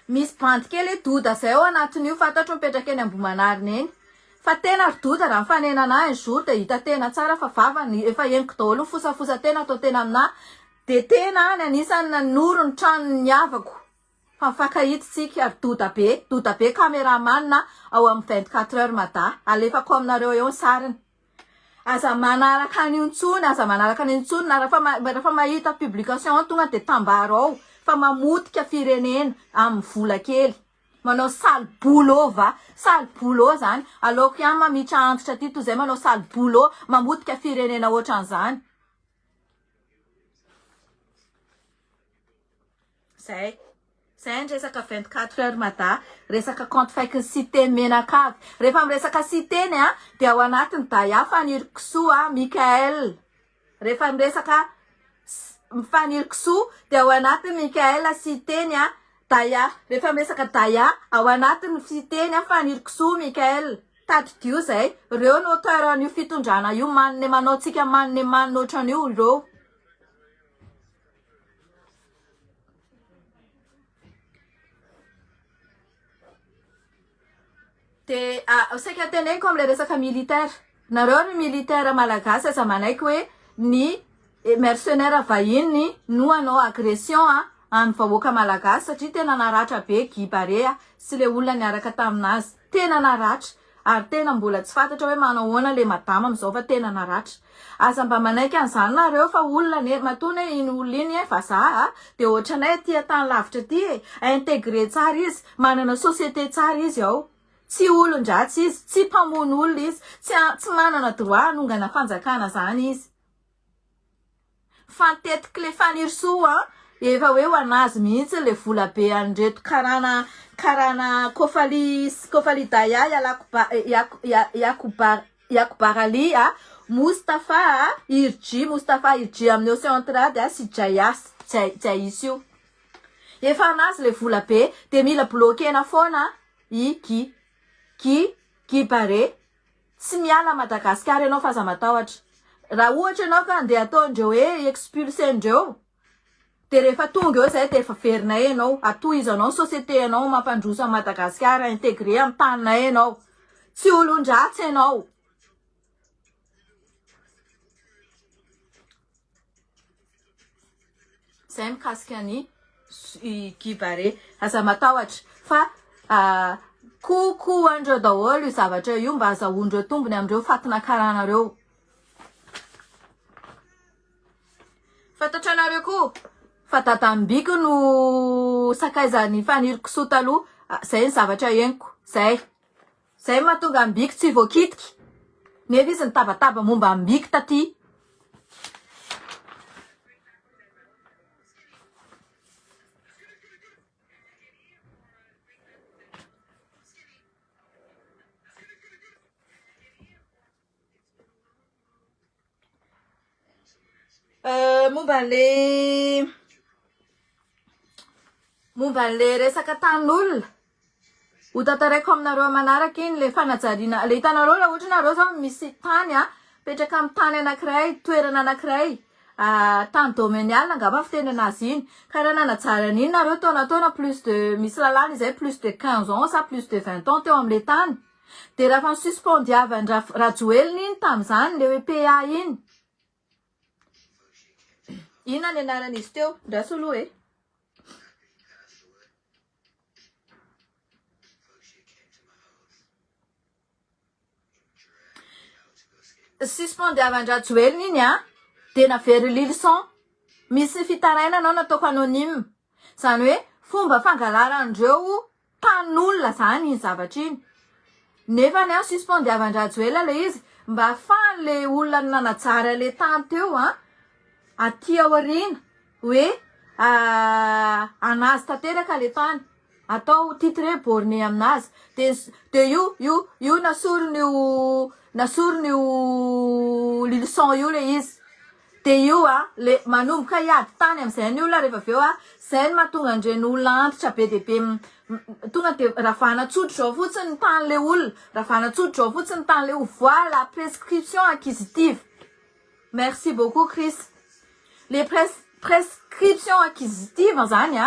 A: misy bandy kely doda zay ao anatiny io fantatro mipetraka eny Ambohimanarina eny fa tena ry doda raha mifanenana un jour dia hita tena tsara fa vavany efa eniko daholo fosafosa tena atao tena amina dia tena any anisany nanoro ny tranony havako fa mifakahitsitsika ary doda be cameraman ao amin'ny 24 heures mata alefako aminareo eo ny sariny aza manaraka ny intsony na raha fa mahita publication tonga dia tambaro ao fa mamotika firenena amin'ny vola kely manao sale boulot zany aloko ihany mamitra antitra ty toy zay manao sale boulot mamotika firenena ohatran'izany zay ny resaka 24 heures mata resaka compte fake ny cité menakavy rehefa miresaka cité-ny dia ao anatiny Daya Fanirikisoa Mikael rehefa miresaka Fanirikisoa dia ao anatiny Mikael cité-ny Daya rehefa miresaka Daya ao anatiny cité-ny Fanirikisoa Mikael tadidio zay reo no auteur an'io fitondrana io manne manao tsika manne ohatran'io reo dia saika teneniko amin'ilay resaka militaire nareo ny militaire malagasy aza manaiky hoe ny mercenaire vahiny no anao agression amin'ny vahoaka malagasy satria tena naratra be gibare sy le olona niaraka taminazy tena naratra ary tena mbola tsy fantatra hoe manao ahoana le madama amin'izao fa tena naratra aza mba manaiky an'izany nareo fa olona matona iny olona iny vazaha dia ohatranay tia tany lavitra ty intégré tsara izy manana société tsara izy ao tsy olon-dratsy izy tsy mpamono olona izy tsy manana droit hanongana fanjakana zany izy fantetika le Fanirisoa efa hoe ho anazy mihitsy le vola be andreto karana kofali Daya Yakubarali Mustafa Irji amin'ny Océan Antrady sy Jayis io efa anazy le vola be dia mila bloquena foana Kipare tsy miala Madagasikara ianao fa za matahotra raha ohatra ianao ka andeha ataondreo hoe expulsendreo de rehefa tonga eo zay de efa averinay ianao atohizanao société ianao mampandroso a Madagasikara intégré amin'ny taninay ianao tsy olon-dratsy ianao zay mikasika ny Kipare aza matahotra fa koko andreo daholo io zavatra io mba azahoandreo tombony amindreo fatina karanareo fantatranareo koa fa Dadambiky no sakaizany faniriko soa taloha zay ny zavatra henoko zay mahatonga ambiky tsy voakitiky nefa izy nitabataba momba ambiky taty momba le resaka tan'olona ho tantaraiko aminareo manaraka iny le fanajariana le hitanareo raha ohatra nareo zao misy tany petraka amin'ny tany anankiray toerana anankiray tany domanial angamba fiteny anazy iny ka raha nanajara an'iny nareo taona plus de misy lalàna izay plus de 15 ans sa plus de 20 ans teo amin'le tany de raha fa suspendiavany rajoeliny iny tamin'izany le hoe PA iny inona ny anaran'izy teo ndraso aloha suspendiavan-drajoeliny iny de navery Lilson misy fitaraina anao nataoko anonyme zany hoe fomba fangalarandreo tan'olona zany iny zavatra iny nefa ny suspendiavan-drajoelina le izy mba ahafahan'le olona nanajara le tany teo aty aoriana hoe anazy tanteraka le tany atao titre borné aminazy de io nasorony Lilson io le izy de io le manomboka hiady tany am'izay ny olona rehefa aveo zay ny mahatonga andreny olona antitra be de be tonga de ravana tsoditra ao fotsiny ny tan'le olona ravana tsoditra ao fotsiny ny tan'le olona voilà prescription acquisitive merci beaucoup Chris le prescription acquisitive zany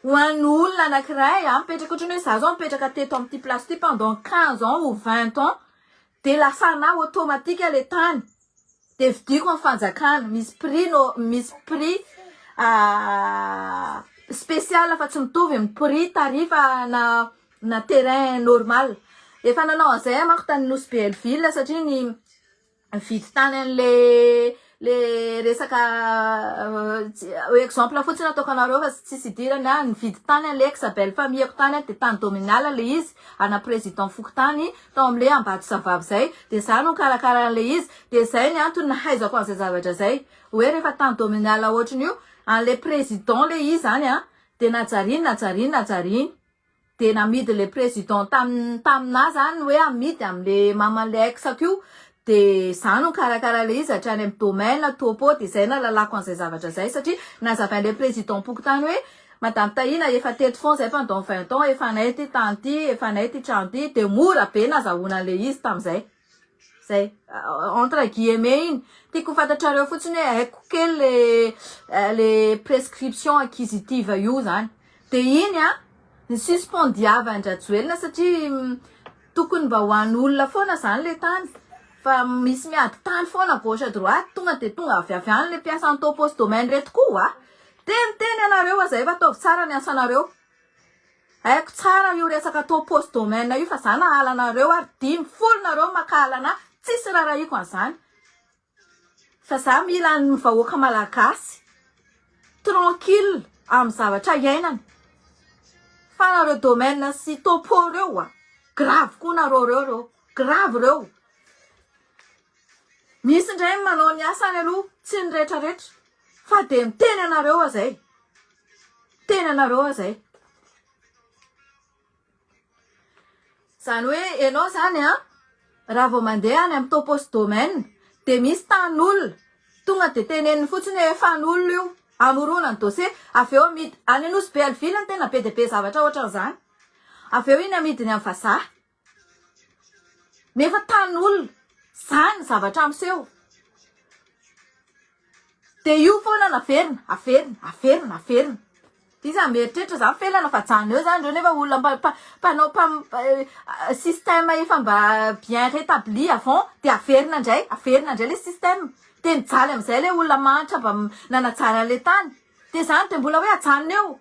A: ho an'ny olona anankiray mipetraka ohatrany hoe za zao mipetraka teto amin'ity place ty pendant 15 ans ou 20 ans de lasana automatique le tany de vidiko amin'ny fanjakana misy prix spécial fa tsy mitovy amin'ny prix tarifa na terrain normal efa nanao an'izay manko tany Nosy Belleville satria ny vidy tany an'le resaka exemple fotsiny ataoko anareo fa tsisy idirany ny vidy tany an'le ex-belle famille-ko tany de tany domanial le izy ana président Fokotany tao amin'le Ambatosa Savavy zay de za no karakara an'le izy de zay ny antony nahaizako an'izay zavatra zay hoe rehefa tany domanial ohatrany io an'le président le izy zany de najariny de namidy le président tamina zany hoe amidy am'le maman'le ex-ko io de za no karakara le izy hatrany amin'ny domaine topo de zay nalalako an'izay zavatra zay satria nazavain'le président Pokotany hoe madame Tahina efa teto foana zay pendant 20 ans efa nay ty tany ty efa nay ty trano ty de mora be nazahoana le izy tam'izay zay entre guillemets iny tiako fantatrareo fotsiny hoe haiko kely le prescription acquisitive io zany de iny ny suspendiavan-drajoelina satria tokony mba ho an'olona foana zany le tany fa misy miady tany foana gauche à droite tonga de tonga avy any le mpiasan'ny topos domaine reto koa teny anareo zay fa ataovy tsara ny asanareo haiko tsara io resaka topos domaine io fa za nahala anareo ary 10 nareo makahala tsisy rarahiko an'izany fa za mila ny vahoaka malagasy tranquille amin'ny zavatra iainana fa nareo domaine sy topo reo grave koa nareo reo grave reo misy indray manao ny asany aloha tsy ny rehetrarehetra fa de miteny anareo zay zany hoe ianao zany raha vao mandeha any amin'ny topos domaine de misy tan'olona tonga de teneniny fotsiny hoe fan'olona io amoronany dossier aveo amidy any Nosy Belleville ny tena be de be zavatra ohatran'izany aveo iny amidiny amin'ny vazaha nefa tan'olona zany zavatra amseho de io foana naverina iza mieritreritra zany felana fa jany eo zany reo nefa olona mpanao système efa mba bien rétabli avant de averina indray le système de mijaly am'izay le olona manitra mba nanajaly an'le tany de zany de mbola hoe ajanona eo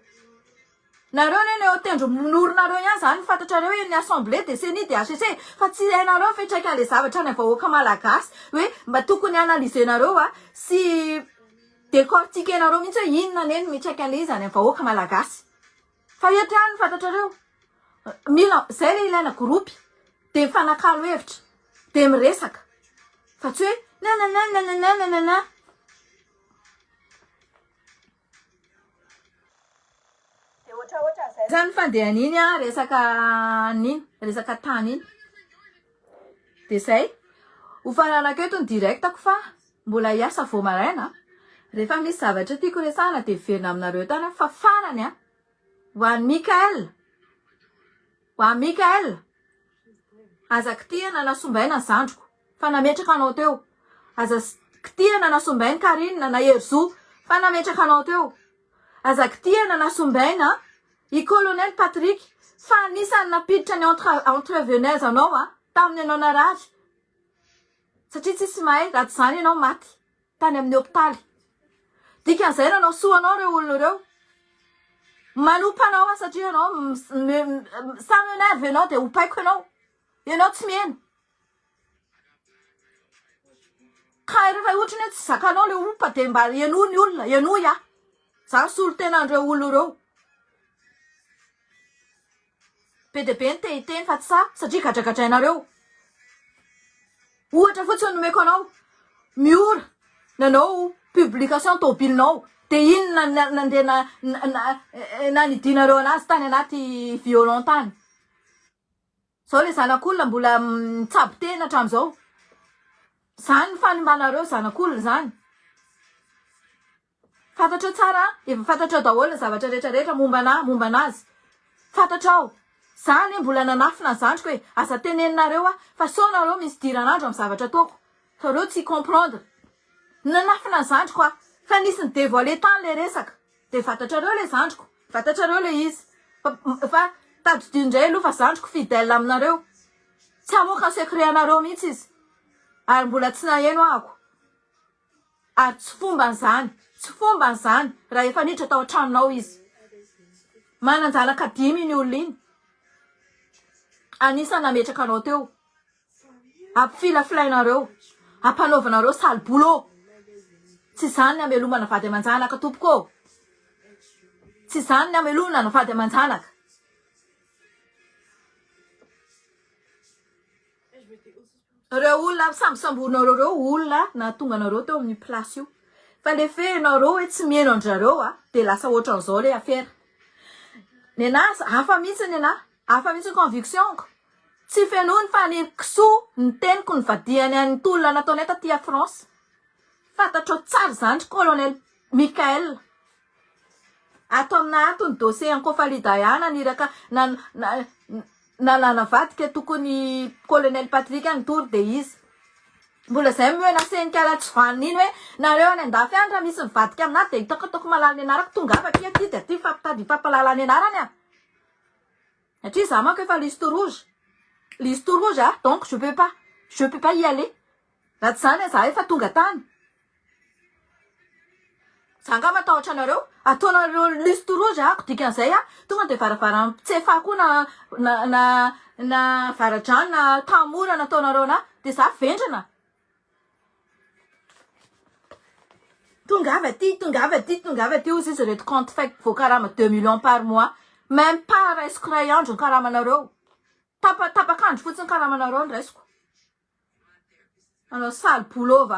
A: nareo neny eo tendro minoronareo ihany zany fantatrareo ny assemblée de CENI de HCC fa tsy hainareo fitraika le zavatra ny vahoaka malagasy hoe mba tokony analysenareo sy décortiquenareo mihitsy hoe inona neny mitraika an'le izy any vahoaka malagasy fa eto ihany fantatrareo mila zay le ilaina groupe de mifanakalo hevitra de miresaka fa tsy hoe nananananananana zany fandehan'iny resaka tany iny de zay hofananako eto ny directako fa mbola hiasa vao maraina rehefa misy zavatra tiako resahana de verina aminareo tany fa farany ho an'ny Mikael aza kitihana nasombaina ny zandriko fa nametraka anao teo aza kitihana nasombaina Karine na Herzo fa nametraka anao teo aza kitihana nasombaina i colonel Patrick fa anisany napiditra ny entreveneuse anao tamin'ny anao narary satria tsisy mahay raha tsy zany ianao maty tany amin'ny hôpitaly dikan'izay nanao soanao reo olona reo manompa anao satria anao samy énerve anao de hopaiko ianao tsy mihaino ka rehefa ohatrany hoe tsy zakanao le opa de mba ianoa ny olona ianoa za solo tenandreo olona reo be de be ny tehiteny fa tsy sa satria gadragadrainareo ohatra fotsiny nomeko anao miora nanao publication tobilinao de inona nandeha nanidinareo anazy tany anaty violon tany zao le zanak'olona mbola mitsabo tena hatram'izao zany ny fanimbanareo zanak'olona zany fantatrao tsara efa fantatrao daholo ny zavatra rehetrarehetra momba anazy fantatrao zany mbola nanafina ny zandriko hoe aza teneninareo fa sao nareo misy diranandro amin'ny zavatra ataoko fa reo tsy comprendre nanafina ny zandriko fa nisy ny dévoilé tany le resaka de fantatrareo le zandriko fantatrareo le izy fa tadidio indray aloha fa zandriko fidèle aminareo tsy hamoaka ny secret anareo mihitsy izy ary mbola tsy naheno ahako ary tsy fomba n'zany raha efa niditra tao an-tranonao izy mananjanaka 10 ny olona iny anisany nametraka anao teo ampifilafilainareo ampanaovanareo sale boulot tsy zany ny amelomana vady aman-janaka tompoko tsy zany ny amelomana vady aman-janaka reo olona sambosamborona reo olona na tonga anareo teo amin'ny place io fa le fenareo hoe tsy mihaino andrareo de lasa ohatran'izao le affaire ny anazy hafa mihitsy ny convictionko tsy fenony fa ny kisoa ny teniko ny vadiany any tolona nataonay taty a France fantatrao tsara zany colonel Mikael ato amina ato ny dossier ankovalidayana niraka nalana vadika tokony colonel Patrick any tory de izy mbola zay hoe nasenikala tsy vaniny iny hoe nareo any andafy any raha misy mivadika aminah de hitako malala ny anarako tonga afaky aty de aty fampitady fampalala ny anarany satria za manko efa liste rouge donc je peux pas y aller raha tsy zany za efa tonga tany za nga matahotra anareo ataonareo liste rouge ako dikan'izay tonga de varavara tsefa koa na varadrano na tamora nataonareo na de za vendrana tonga avy aty ozy izy reto compte fake voakarama 2 millions par mois même pas raisiko ray andro ny karamanareo tapakandro fotsiny karamanareo ny raisiko anao sale boulot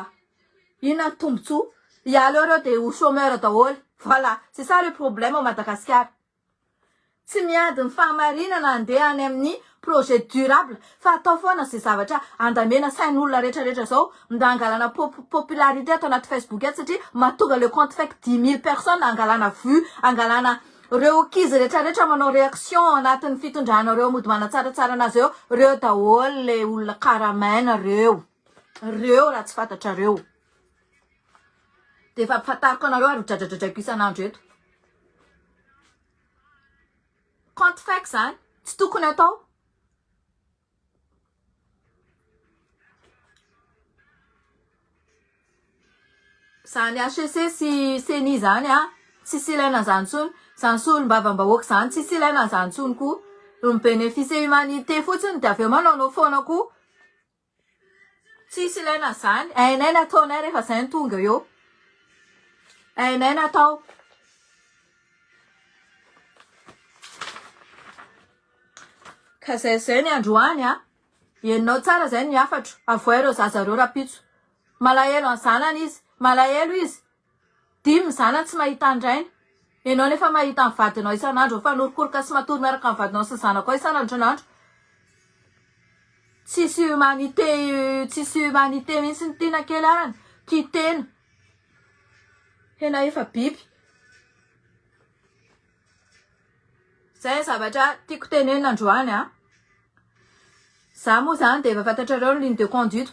A: inona ny tombotsoa ialeo reo de ho chômeur daholo voilà c'est ça le problème au Madagascar tsy miady ny fahamarinana andeha any amin'ny projet durable fa atao foana zay zavatra andamena sain'olona rehetrarehetra zao nda angalana popularité ato anaty Facebook eto satria mahatonga le compte fake 10 000 personnes angalana vue angalana reo ankizy rehetrarehetra manao réaction anatin'ny fitondranareo mody manatsaratsara anazy eo reo daholo le olona karamaina reo raha tsy fantatrareo de efa ampahafantariko anareo ary dradradradraiko isan'andro eto compte fake zany tsy tokony atao zany HCC sy CENI zany tsisy ilaina zany tsony zany solom-bavam-bahoaka zany tsisy ilaina zany tsony koa mibénéficie humanité fotsiny de avy eo manao foana koa tsisy ilaina zany ainay nataonay rehefa zay ny tonga eo ainay natao ka zay ny androany enonao tsara zay ny afatro avoay reo zazareo rapitso malahelo any zanany izy malahelo izy dimy zanany tsy mahita andrainy enao nefa mahita ny vadinao isan'andro fanorokoroka sy matory miaraka ny vadinao sy zanako isan'andro n'andro tsisy humanité mihitsy ny tiana kely arany kitena hena efa biby zay zavatra tiako tenenina androany za moa zany de efa fantatrareo ny ligne de conduite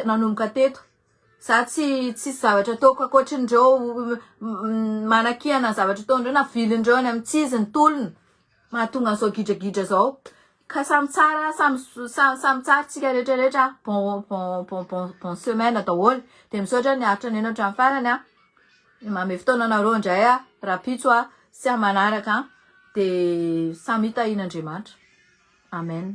A: nanomboka teto za tsy zavatra ataoko akoatrin'ireo manakiana zavatra ataondreo na vilindreo any amin'ny tsiziny tolony mahatonga an'izao gidragidra zao ka samy tsara samy tsara tsika rehetrarehetra bon semaine daholo de misaotra ny aritra nena hatramin'ny farany mame fotoana anareo indray rapitso sy manaraka de samy hita in'Andriamanitra amen